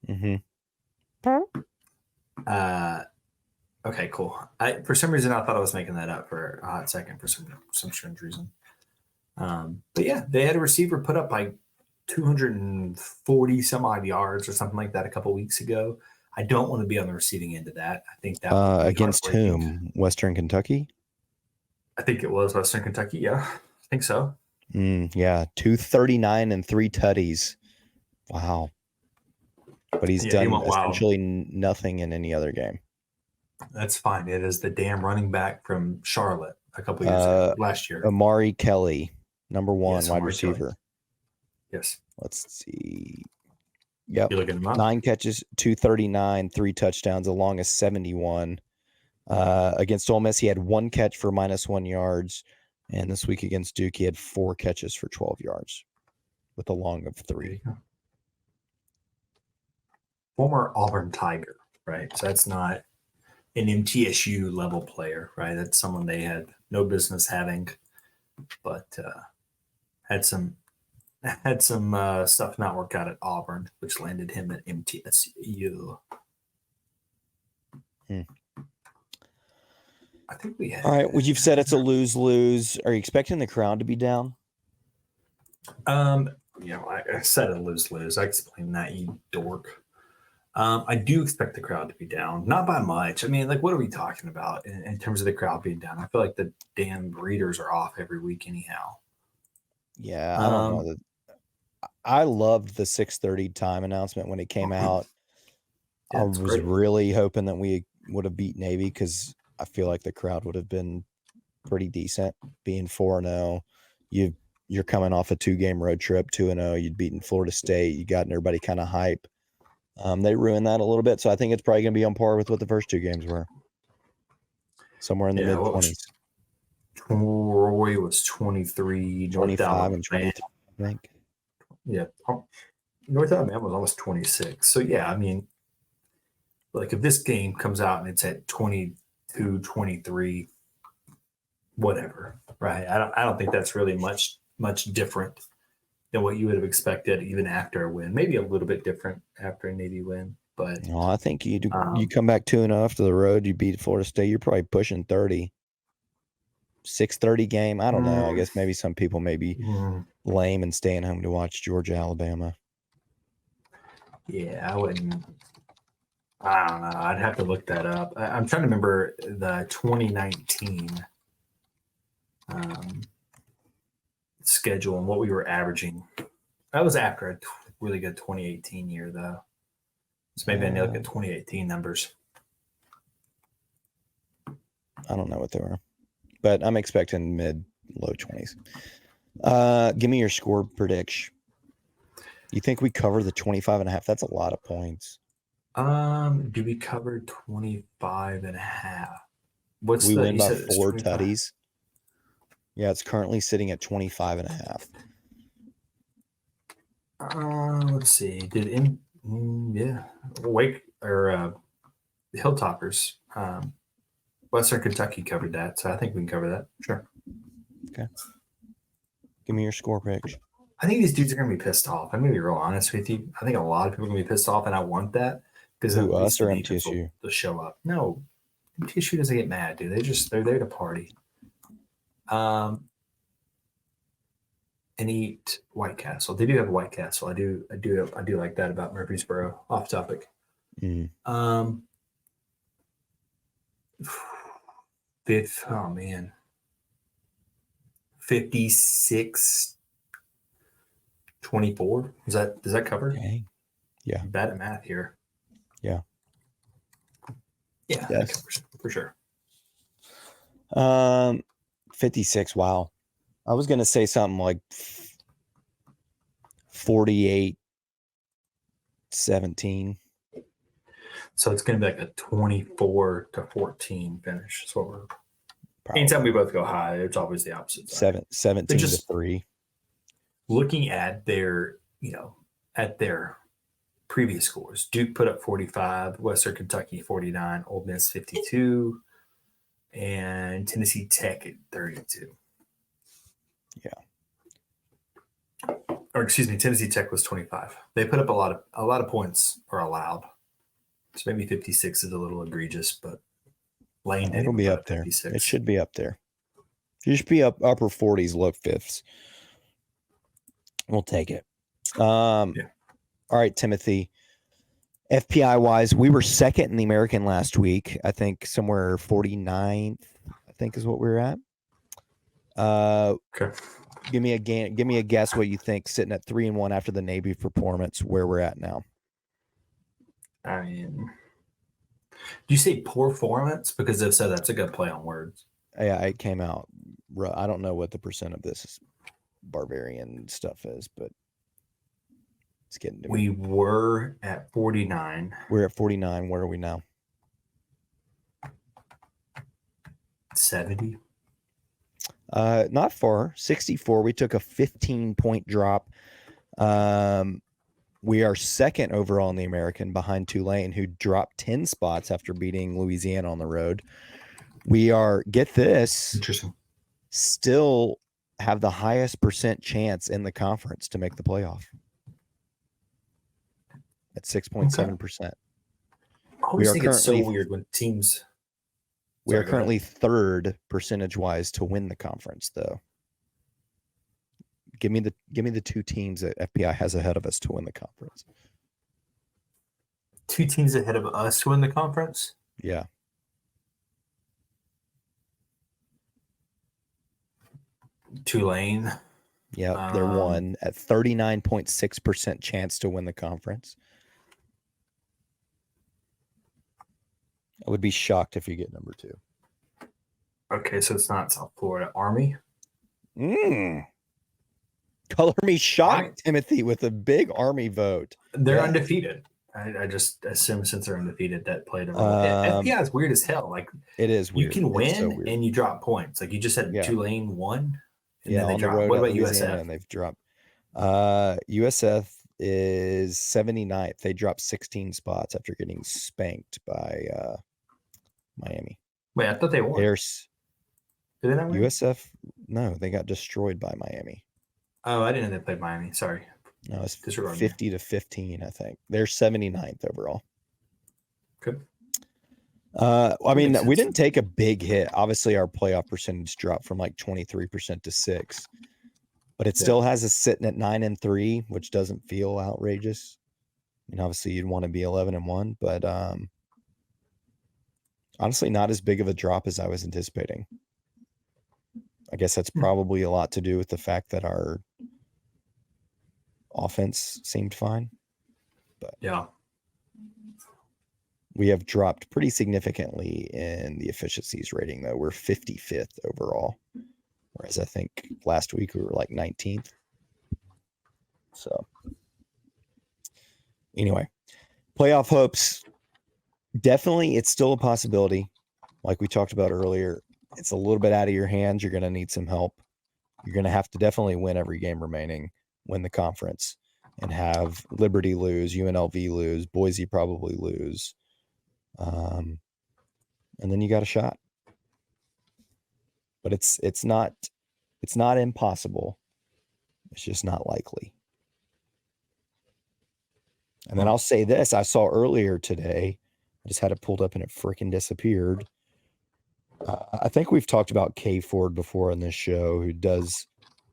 S2: Mm-hmm.
S3: Okay, cool. For some reason, I thought I was making that up for a hot second for some strange reason. But yeah, they had a receiver put up like 240 some odd yards or something like that a couple weeks ago. I don't want to be on the receiving end of that. I think that would be
S2: against whom? Western Kentucky?
S3: I think it was Western Kentucky. Yeah, I think so.
S2: Yeah, 239 and 3 tutties. Wow. But he's done essentially nothing in any other game.
S3: That's fine. It is the damn running back from Charlotte a couple years ago, last year.
S2: Amari Kelly, number 1 wide receiver.
S3: Kelly. Yes.
S2: Let's see. Yep.
S3: You're looking him up?
S2: 9 catches, 239, 3 touchdowns, along as 71. Against Ole Miss, he had 1 catch for -1 yards. And this week against Duke, he had 4 catches for 12 yards with a long of 3.
S3: Former Auburn Tiger, right? So that's not an MTSU level player, right? That's someone they had no business having, but had some stuff not work out at Auburn, which landed him at MTSU. I think we had.
S2: All right. Well, you've said it's a lose-lose. Are you expecting the crowd to be down?
S3: I said a lose-lose. I explained that, you dork. I do expect the crowd to be down, not by much. I mean, like, what are we talking about in terms of the crowd being down? I feel like the damn readers are off every week anyhow.
S2: Yeah, I don't know. I loved the 6:30 time announcement when it came out.
S3: Yeah,
S2: I was really hoping that we would have beat Navy because I feel like the crowd would have been pretty decent. Being 4-0, you're coming off a 2-game road trip, 2-0. You'd beaten Florida State. You gotten everybody kind of hype. They ruined that a little bit, so I think it's probably going to be on par with what the first 2 games were. Somewhere in the mid-20s.
S3: Troy was 23.
S2: 25 and 23, I think.
S3: Yeah. North Alabama was almost 26. So, yeah, I mean, like if this game comes out and it's at 22, 23, whatever, right? I don't think that's really much different than what you would have expected even after a win. Maybe a little bit different after a Navy win. But
S2: no, I think you come back 2-0 after the road, you beat Florida State, you're probably pushing 30. 6:30 game. I don't know. I guess maybe some people may be lame and staying home to watch Georgia, Alabama.
S3: Yeah, I wouldn't. I don't know. I'd have to look that up. I'm trying to remember the 2019 schedule and what we were averaging. That was after a really good 2018 year, though. So maybe I need to look at 2018 numbers.
S2: I don't know what they were, but I'm expecting mid-low 20s. Give me your score prediction. You think we cover the 25.5? That's a lot of points.
S3: Do we cover 25.5?
S2: We win by 4 tutties. Yeah, it's currently sitting at 25.5.
S3: Let's see. Wake or Hilltoppers. Western Kentucky covered that, so I think we can cover that. Sure.
S2: Okay. Give me your score prediction.
S3: I think these dudes are going to be pissed off. I'm going to be real honest with you. I think a lot of people are going to be pissed off, and I want that because
S2: us or MTSU
S3: to show up. No, MTSU doesn't get mad, dude. They're there to party. And eat White Castle. They do have White Castle. I do like that about Murfreesboro. Off topic. Oh man. 56-24. Does that cover?
S2: Okay. Yeah.
S3: I'm bad at math here.
S2: Yeah.
S3: Yeah,
S2: yes.
S3: That covers for sure.
S2: 56. Wow. I was going to say something like 48-17.
S3: So it's going to be like a 24-14 finish. So we're
S2: Probably.
S3: anytime we both go high, it's always the opposite side.
S2: 17-3.
S3: Looking at their, at their previous scores, Duke put up 45, Western Kentucky 49, Ole Miss 52, and Tennessee Tech at 32.
S2: Yeah.
S3: Or excuse me, Tennessee Tech was 25. They put up a lot of points are allowed. So maybe 56 is a little egregious, but Lane
S2: It'll be up there.
S3: 56.
S2: It should be up there. You should be upper 40s, low fifths. We'll take it. All right, Timothy. FPI wise, we were second in the American last week. I think somewhere 49th, I think is what we were at.
S3: Okay.
S2: Give me a guess what you think sitting at 3-1 after the Navy performance, where we're at now.
S3: I mean, do you say performance? Because if so, that's a good play on words.
S2: Yeah, it came out. I don't know what the percent of this Barbarian stuff is, but it's getting to
S3: We were at 49.
S2: We're at 49. Where are we now?
S3: 70.
S2: Not far. 64. We took a 15-point drop. We are second overall in the American behind Tulane, who dropped 10 spots after beating Louisiana on the road. We are, get this,
S3: Interesting.
S2: still have the highest percent chance in the conference to make the playoff at 6.7%.
S3: I always think it's so weird when teams.
S2: We are currently third percentage-wise to win the conference, though. Give me the two teams that FPI has ahead of us to win the conference.
S3: Two teams ahead of us to win the conference?
S2: Yeah.
S3: Tulane.
S2: Yeah, they're one at 39.6% chance to win the conference. I would be shocked if you get number 2.
S3: Okay, so it's not South Florida. Army?
S2: Color me shocked, Timothy, with a big Army vote.
S3: They're undefeated. I just assume since they're undefeated, that played a role. FPI is weird as hell. Like,
S2: it is weird.
S3: You can win and you drop points. Like you just said, Tulane won. And then they
S2: on
S3: drop.
S2: the road
S3: What about
S2: Louisiana,
S3: USF?
S2: and they've dropped. USF is 79th. They dropped 16 spots after getting spanked by Miami.
S3: Wait, I thought they won. Did they not win?
S2: USF, no, they got destroyed by Miami.
S3: Oh, I didn't know they played Miami. Sorry.
S2: No, it's 50-15, I think. They're 79th overall.
S3: Good.
S2: I mean, we didn't take a big hit. Obviously, our playoff percentage dropped from like 23% to 6%, but it still has us sitting at 9-3, which doesn't feel outrageous. I mean, obviously, you'd want to be 11-1, but honestly, not as big of a drop as I was anticipating. I guess that's probably a lot to do with the fact that our offense seemed fine. But
S3: yeah,
S2: we have dropped pretty significantly in the efficiencies rating, though. We're 55th overall, whereas I think last week we were like 19th. So anyway, playoff hopes. Definitely, it's still a possibility. Like we talked about earlier, it's a little bit out of your hands. You're going to need some help. You're going to have to definitely win every game remaining, win the conference, and have Liberty lose, UNLV lose, Boise probably lose. And then you got a shot. But it's not impossible. It's just not likely. And then I'll say this. I saw earlier today, I just had it pulled up and it freaking disappeared. I think we've talked about Kay Ford before on this show, who does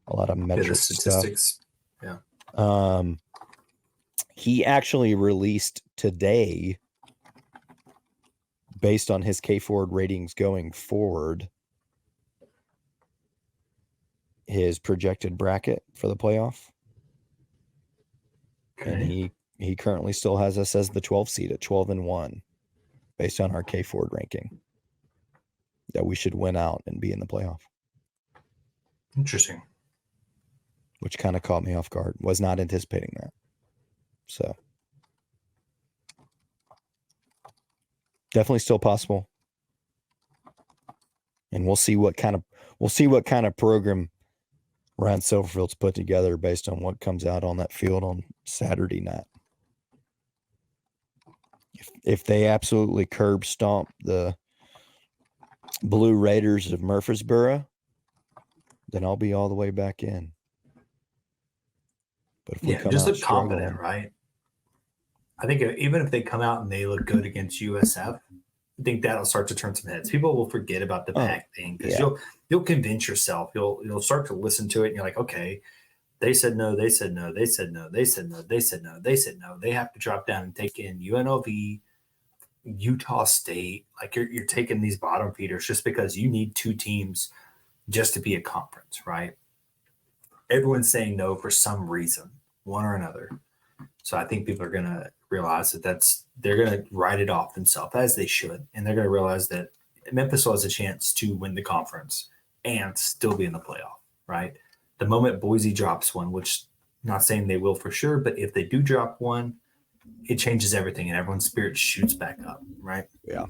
S2: a lot of metric
S3: statistics.
S2: Stuff. Yeah. He actually released today, based on his Kay Ford ratings going forward, his projected bracket for the playoff. Okay. And he currently still has us as the 12th seed at 12-1, based on our Kay Ford ranking, that we should win out and be in the playoff.
S3: Interesting.
S2: which kind of caught me off guard. Was not anticipating that. So definitely still possible. And we'll see what kind of program Ryan Silverfield's put together based on what comes out on that field on Saturday night. If they absolutely curb stomp the Blue Raiders of Murfreesboro, then I'll be all the way back in. But if we come
S3: just
S2: out
S3: look confident,
S2: struggling,
S3: right? I think even if they come out and they look good against USF, I think that'll start to turn some heads. People will forget about the pack thing because you'll convince yourself. You'll start to listen to it, and you're like, okay, they said no, they said no, they said no, they said no, they said no, they said no. They have to drop down and take in UNLV, Utah State. Like you're taking these bottom feeders just because you need two teams just to be a conference, right? Everyone's saying no for some reason, one or another. So I think people are going to realize they're going to write it off themselves, as they should. And they're going to realize that Memphis has a chance to win the conference and still be in the playoff, right? The moment Boise drops one, which I'm not saying they will for sure, but if they do drop one, it changes everything and everyone's spirit shoots back up, right?
S2: Yeah.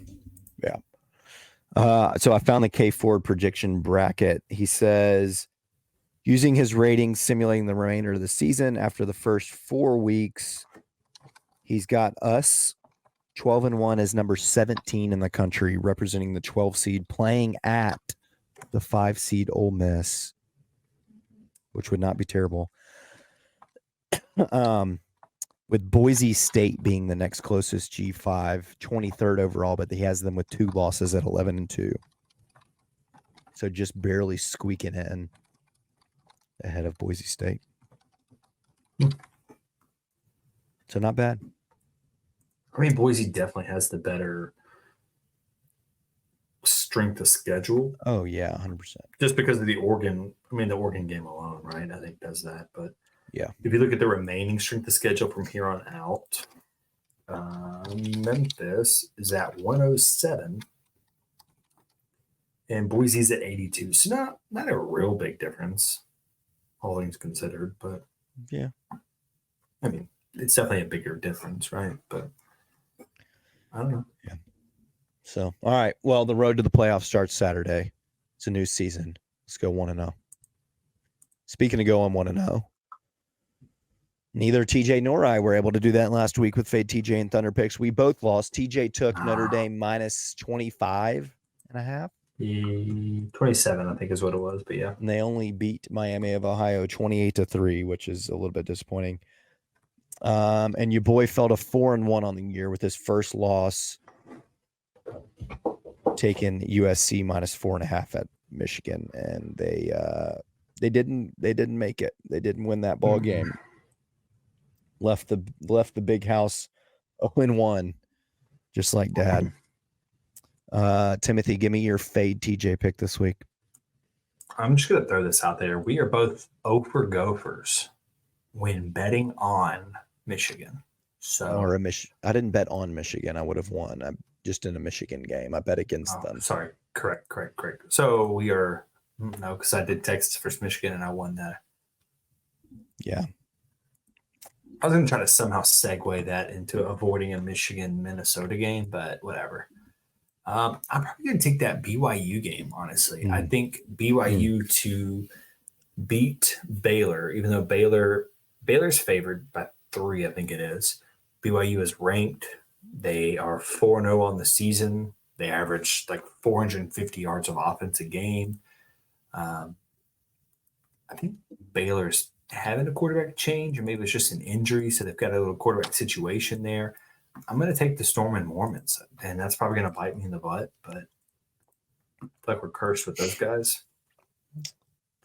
S2: So I found the K Ford prediction bracket. He says, using his ratings, simulating the remainder of the season after the first 4 weeks, he's got us 12-1 as number 17 in the country, representing the 12 seed, playing at the 5 seed Ole Miss, which would not be terrible. With Boise State being the next closest G5, 23rd overall, but he has them with 2 losses at 11-2. So just barely squeaking in ahead of Boise State. So not bad.
S3: I mean, Boise definitely has the better strength of schedule.
S2: Oh, yeah, 100%.
S3: Just because of the Oregon game alone, right? I think does that. But
S2: yeah,
S3: if you look at the remaining strength of schedule from here on out, Memphis is at 107 and Boise's at 82. So not a real big difference, all things considered. But
S2: yeah,
S3: I mean, it's definitely a bigger difference, right? But I don't know.
S2: Yeah. So, all right. Well, the road to the playoffs starts Saturday. It's a new season. Let's go 1-0. Speaking of going 1-0, neither TJ nor I were able to do that last week with Fade TJ and Thunder Picks. We both lost. TJ took Notre Dame minus 25.5.
S3: 27, I think is what it was, but yeah.
S2: And they only beat Miami of Ohio 28-3, which is a little bit disappointing. And your boy fell to 4-1 on the year with his first loss, taking USC minus 4.5 at Michigan, and they didn't make it. They didn't win that ball game. Left the big house 0-1, just like Dad. Timothy, give me your Fade TJ pick this week.
S3: I'm just gonna throw this out there. We are both 0 for Gophers when betting on Michigan. So
S2: I didn't bet on Michigan. I would have won. I'm just in a Michigan game. I bet against them.
S3: Sorry. Correct. So we are because I did Texas versus Michigan and I won that.
S2: Yeah.
S3: I was going to try to somehow segue that into avoiding a Michigan-Minnesota game, but whatever. I'm probably going to take that BYU game, honestly. I think BYU to beat Baylor, even though Baylor's favored by 3, I think it is. BYU is ranked. They are 4-0 on the season. They average like 450 yards of offense a game. I think Baylor's having a quarterback change, or maybe it's just an injury, so they've got a little quarterback situation there. I'm going to take the Storm and Mormons, and that's probably going to bite me in the butt, but I feel like we're cursed with those guys.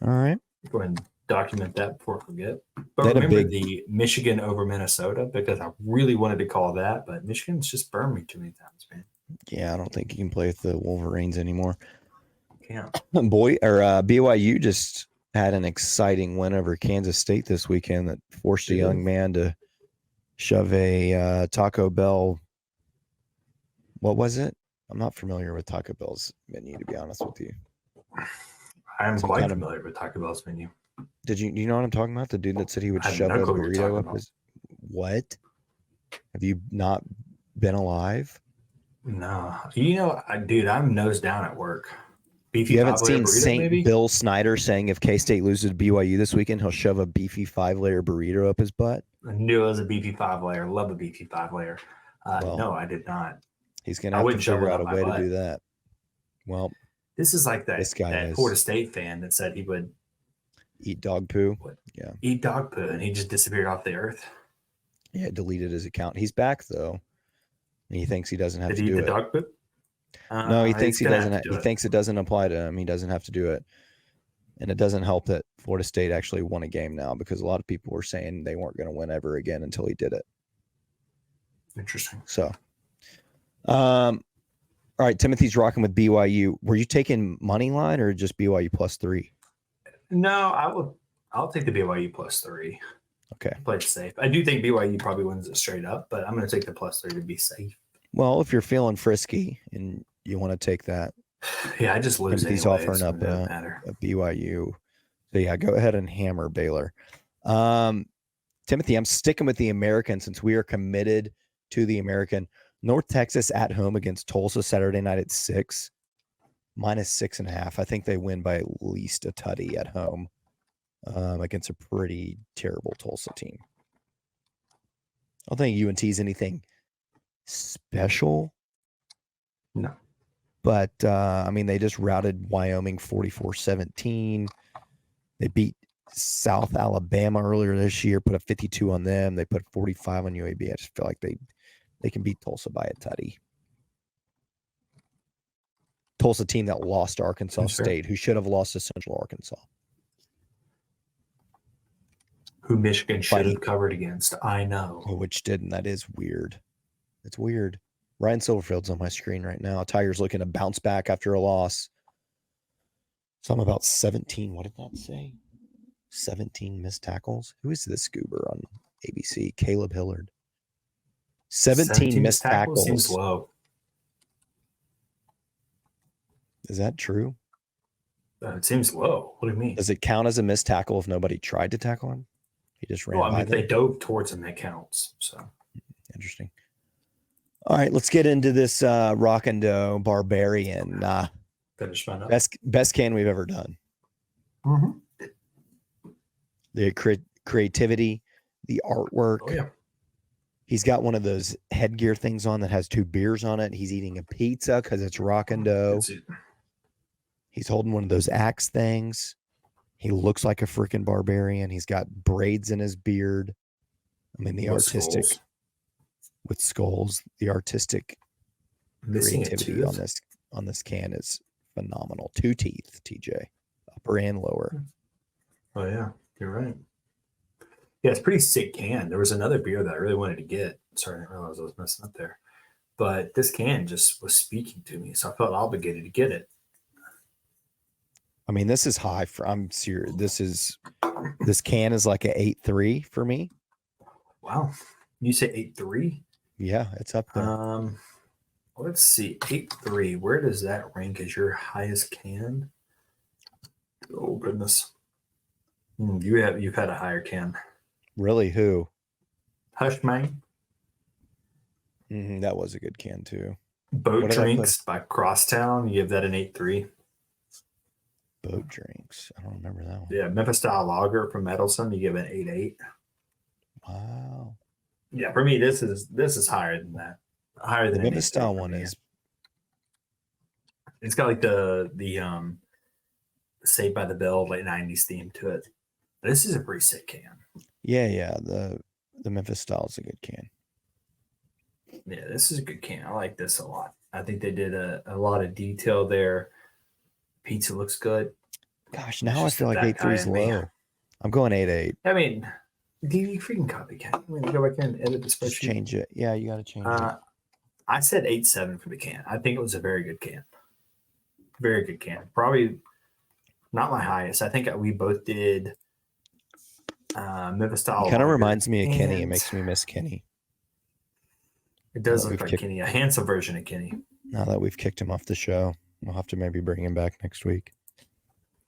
S2: All right.
S3: Go ahead and document that before I forget. But remember the Michigan over Minnesota, because I really wanted to call that, but Michigan's just burned me too many times, man.
S2: Yeah, I don't think you can play with the Wolverines anymore.
S3: Yeah.
S2: BYU just had an exciting win over Kansas State this weekend that forced a young man to shove a Taco Bell. What was it? I'm not familiar with Taco Bell's menu, to be honest with you.
S3: I'm
S2: Some
S3: quite
S2: kind of-
S3: familiar with Taco Bell's menu.
S2: Do you know what I'm talking about? The dude that said he would
S3: I have
S2: shove
S3: no
S2: a
S3: clue what you're
S2: burrito
S3: talking
S2: up
S3: about.
S2: his. What? Have you not been alive?
S3: No, dude, I'm nose down at work. Beefy
S2: You haven't
S3: 5-layer
S2: seen
S3: burrito,
S2: Saint
S3: maybe?
S2: Bill Snyder saying if K-State loses to BYU this weekend, he'll shove a beefy 5-layer burrito up his butt.
S3: I knew it was a beefy 5-layer. Love a beefy 5-layer.
S2: Well,
S3: No, I did not.
S2: He's going
S3: I
S2: to have to
S3: wouldn't shove
S2: figure
S3: one
S2: out a
S3: up my
S2: way
S3: butt.
S2: to do that. Well,
S3: This is like
S2: This guy
S3: that
S2: is.
S3: Florida State fan that said he would
S2: eat dog poo. Yeah.
S3: eat dog poo, and he just disappeared off the earth.
S2: Yeah, deleted his account. He's back though. And he thinks he doesn't have
S3: Did
S2: to
S3: he eat
S2: do
S3: the
S2: it.
S3: dog poo?
S2: No, he thinks
S3: he's
S2: he
S3: gonna
S2: doesn't.
S3: have to do
S2: He
S3: it.
S2: thinks it doesn't apply to him. He doesn't have to do it. And it doesn't help that Florida State actually won a game now because a lot of people were saying they weren't going to win ever again until he did it.
S3: Interesting.
S2: So, all right, Timothy's rocking with BYU. Were you taking money line or just BYU +3?
S3: No, I'll take the BYU +3.
S2: Okay.
S3: Play it safe. I do think BYU probably wins it straight up, but I'm going to take the +3 to be safe.
S2: Well, if you're feeling frisky and you want to take that,
S3: Yeah, I just lose
S2: Timothy's
S3: anyway,
S2: offering
S3: so
S2: up
S3: it doesn't matter.
S2: a BYU. So yeah, go ahead and hammer Baylor. Timothy, I'm sticking with the American since we are committed to the American. North Texas at home against Tulsa Saturday night at 6, -6.5. I think they win by at least a tutty at home against a pretty terrible Tulsa team. I don't think UNT is anything special.
S3: No.
S2: But, I mean, they just routed Wyoming 44-17. They beat South Alabama earlier this year, put a 52 on them. They put 45 on UAB. I just feel like they can beat Tulsa by a tutty. Tulsa team that lost to Arkansas
S3: Sure.
S2: State, who should have lost to Central Arkansas.
S3: Who Michigan should
S2: Fighting.
S3: have covered against. I know.
S2: Which didn't. That is weird. It's weird. Ryan Silverfield's on my screen right now. Tiger's looking to bounce back after a loss. Something about 17. What did that say? 17 missed tackles. Who is this goober on ABC? Caleb Hillard. 17 missed tackles.
S3: Seems low.
S2: Is that true?
S3: It seems low. What do you mean?
S2: Does it count as a missed tackle if nobody tried to tackle him? He just ran
S3: Well, I
S2: by
S3: mean, if
S2: them?
S3: they dove towards him, that counts. So
S2: Interesting. All right, let's get into this rock and dough Barbarian.
S3: finish mine up.
S2: Best can we've ever done.
S3: Mm-hmm.
S2: The creativity, the artwork.
S3: Oh yeah.
S2: He's got one of those headgear things on that has 2 beers on it. He's eating a pizza because it's rock and dough.
S3: That's it.
S2: He's holding one of those axe things. He looks like a freaking barbarian. He's got braids in his beard. I mean, the
S3: With
S2: artistic
S3: skulls.
S2: with skulls, the artistic
S3: Missing a
S2: creativity on
S3: tooth.
S2: this can is phenomenal. 2 teeth, TJ, upper and lower.
S3: Oh yeah, you're right. Yeah, it's a pretty sick can. There was another beer that I really wanted to get. Sorry, I didn't realize I was messing up there. But this can just was speaking to me, so I felt obligated to get it.
S2: I mean, this is high for. I'm serious. This can is like a 8.3 for me.
S3: Wow. You say 8.3?
S2: Yeah, it's up there.
S3: Let's see. 8.3. Where does that rank as your highest can? Oh goodness. You've had a higher can.
S2: Really, who?
S3: Hush Mine.
S2: That was a good can too.
S3: Boat
S2: What did I
S3: Drinks by Crosstown. You give that an 8.3.
S2: Boat drinks. I don't remember that one.
S3: Yeah, Memphis Style Lager from Edelson. You give it an 8.8.
S2: Wow.
S3: Yeah, for me, this is higher than that. Higher
S2: The
S3: than
S2: Memphis
S3: 8.3
S2: style
S3: for
S2: one
S3: me.
S2: is.
S3: It's got like the Saved by the Bell late 90s theme to it. This is a pretty sick can.
S2: Yeah. The Memphis style is a good can.
S3: Yeah, this is a good can. I like this a lot. I think they did a lot of detail there. Pizza looks good.
S2: Gosh, now I
S3: just
S2: feel like
S3: that
S2: 8.3 is
S3: guy in me.
S2: low. I'm going 8.8.
S3: I mean, dude, you freaking copycat. I'm going to go back in and edit the
S2: Just
S3: spreadsheet.
S2: change it. Yeah, you got to change it.
S3: I said 8.7 for the can. I think it was a very good can. Very good can. Probably not my highest. I think we both did Memphis style.
S2: It kind of
S3: lager,
S2: reminds me of Kenny. It
S3: and
S2: makes me miss Kenny.
S3: It does
S2: Now that
S3: look
S2: we've
S3: like
S2: kicked-
S3: Kenny, a handsome version of Kenny.
S2: Now that we've kicked him off the show, we'll have to maybe bring him back next week.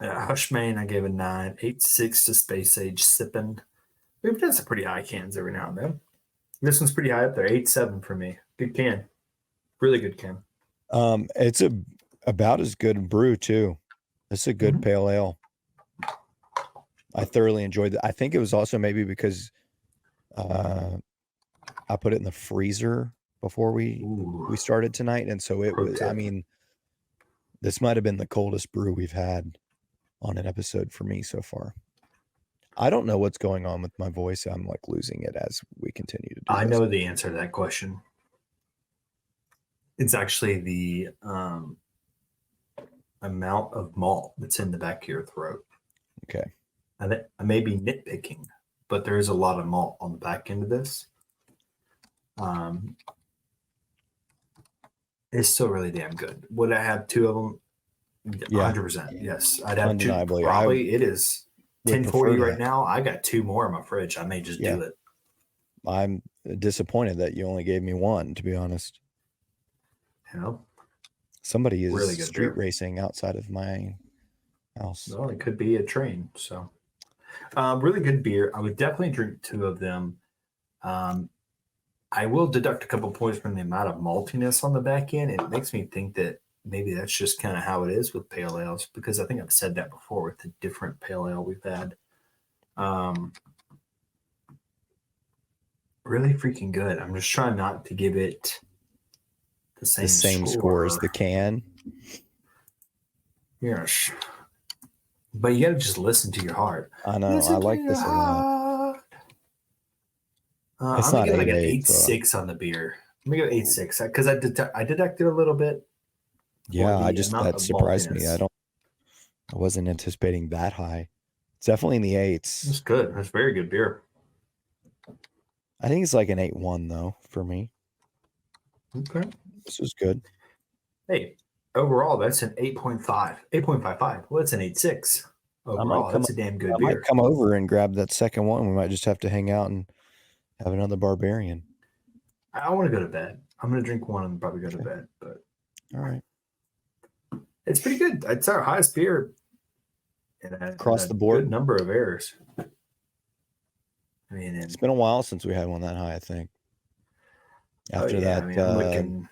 S3: Hushmain, I gave a 9. 8.6 to Space Age Sippin'. We've done some pretty high cans every now and then. This one's pretty high up there. 8.7 for me. Good can. Really good can.
S2: It's about as good a brew too. It's a good pale ale. I thoroughly enjoyed it. I think it was also maybe because I put it in the freezer before we started tonight, and so it was. I mean, this might have been the coldest brew we've had on an episode for me so far. I don't know what's going on with my voice. I'm like losing it as we continue to do
S3: I
S2: this.
S3: know the answer to that question. It's actually the amount of malt that's in the back of your throat.
S2: Okay.
S3: I may be nitpicking, but there is a lot of malt on the back end of this. It's still really damn good. Would I have 2 of them?
S2: Yeah.
S3: 100%. Yes. I'd have 2.
S2: Undeniably.
S3: Probably it is
S2: would
S3: 10:40
S2: prefer
S3: right
S2: that.
S3: now. I got 2 more in my fridge. I may just do it.
S2: I'm disappointed that you only gave me 1, to be honest.
S3: You know?
S2: Somebody is
S3: Really good
S2: street
S3: beer.
S2: racing outside of my house.
S3: Well, it could be a train. So, really good beer. I would definitely drink 2 of them. I will deduct a couple points from the amount of maltiness on the back end. It makes me think that maybe that's just kind of how it is with pale ales, because I think I've said that before with the different pale ale we've had. Really freaking good. I'm just trying not to give it the same
S2: score as the can.
S3: Yes. But you got to just listen to your heart.
S2: I know. I like this a lot. It's
S3: I'm
S2: not
S3: going to give like an
S2: 8.8, so-
S3: 8.6 on the beer. I'm going to go 8.6 because I deducted a little bit.
S2: Yeah,
S3: the
S2: I just
S3: amount
S2: that
S3: of
S2: surprised me.
S3: maltiness.
S2: I wasn't anticipating that high. It's definitely in the 8s.
S3: It's good. It's very good beer.
S2: I think it's like an 8.1 though for me.
S3: Okay.
S2: This was good.
S3: Hey, overall, that's an 8.5. 8.55. Well, that's an 8.6. Overall, that's a damn good
S2: I
S3: beer.
S2: might come over and grab that second one. We might just have to hang out and have another Barbarian.
S3: I want to go to bed. I'm going to drink one and probably go to bed. But
S2: All right.
S3: it's pretty good. It's our highest beer.
S2: Across the board?
S3: Good number of errors. I mean,
S2: It's been a while since we had one that high, I think. After that
S3: I'm looking.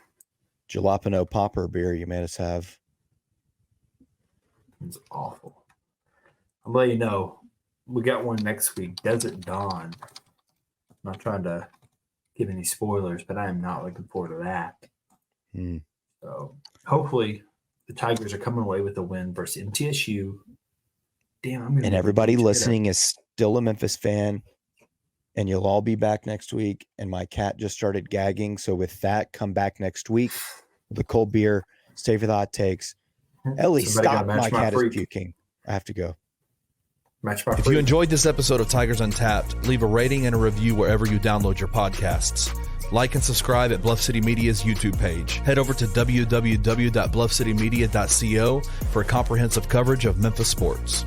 S2: jalapeno popper beer you made us have.
S3: It's awful. I'll let you know. We got one next week. Desert Dawn. I'm not trying to give any spoilers, but I am not looking forward to that. So hopefully the Tigers are coming away with a win versus MTSU. Damn,
S2: And everybody listening is still a Memphis fan. And you'll all be back next week. And my cat just started gagging. So with that, come back next week with a cold beer. Stay for the hot takes. Ellie,
S3: Somebody
S2: stop.
S3: gotta match
S2: My
S3: my
S2: cat
S3: freak.
S2: is puking. I have to go.
S3: Match by
S1: If
S3: free.
S1: you enjoyed this episode of Tigers Untapped, leave a rating and a review wherever you download your podcasts. Like and subscribe at Bluff City Media's YouTube page. Head over to www.bluffcitymedia.co for comprehensive coverage of Memphis sports.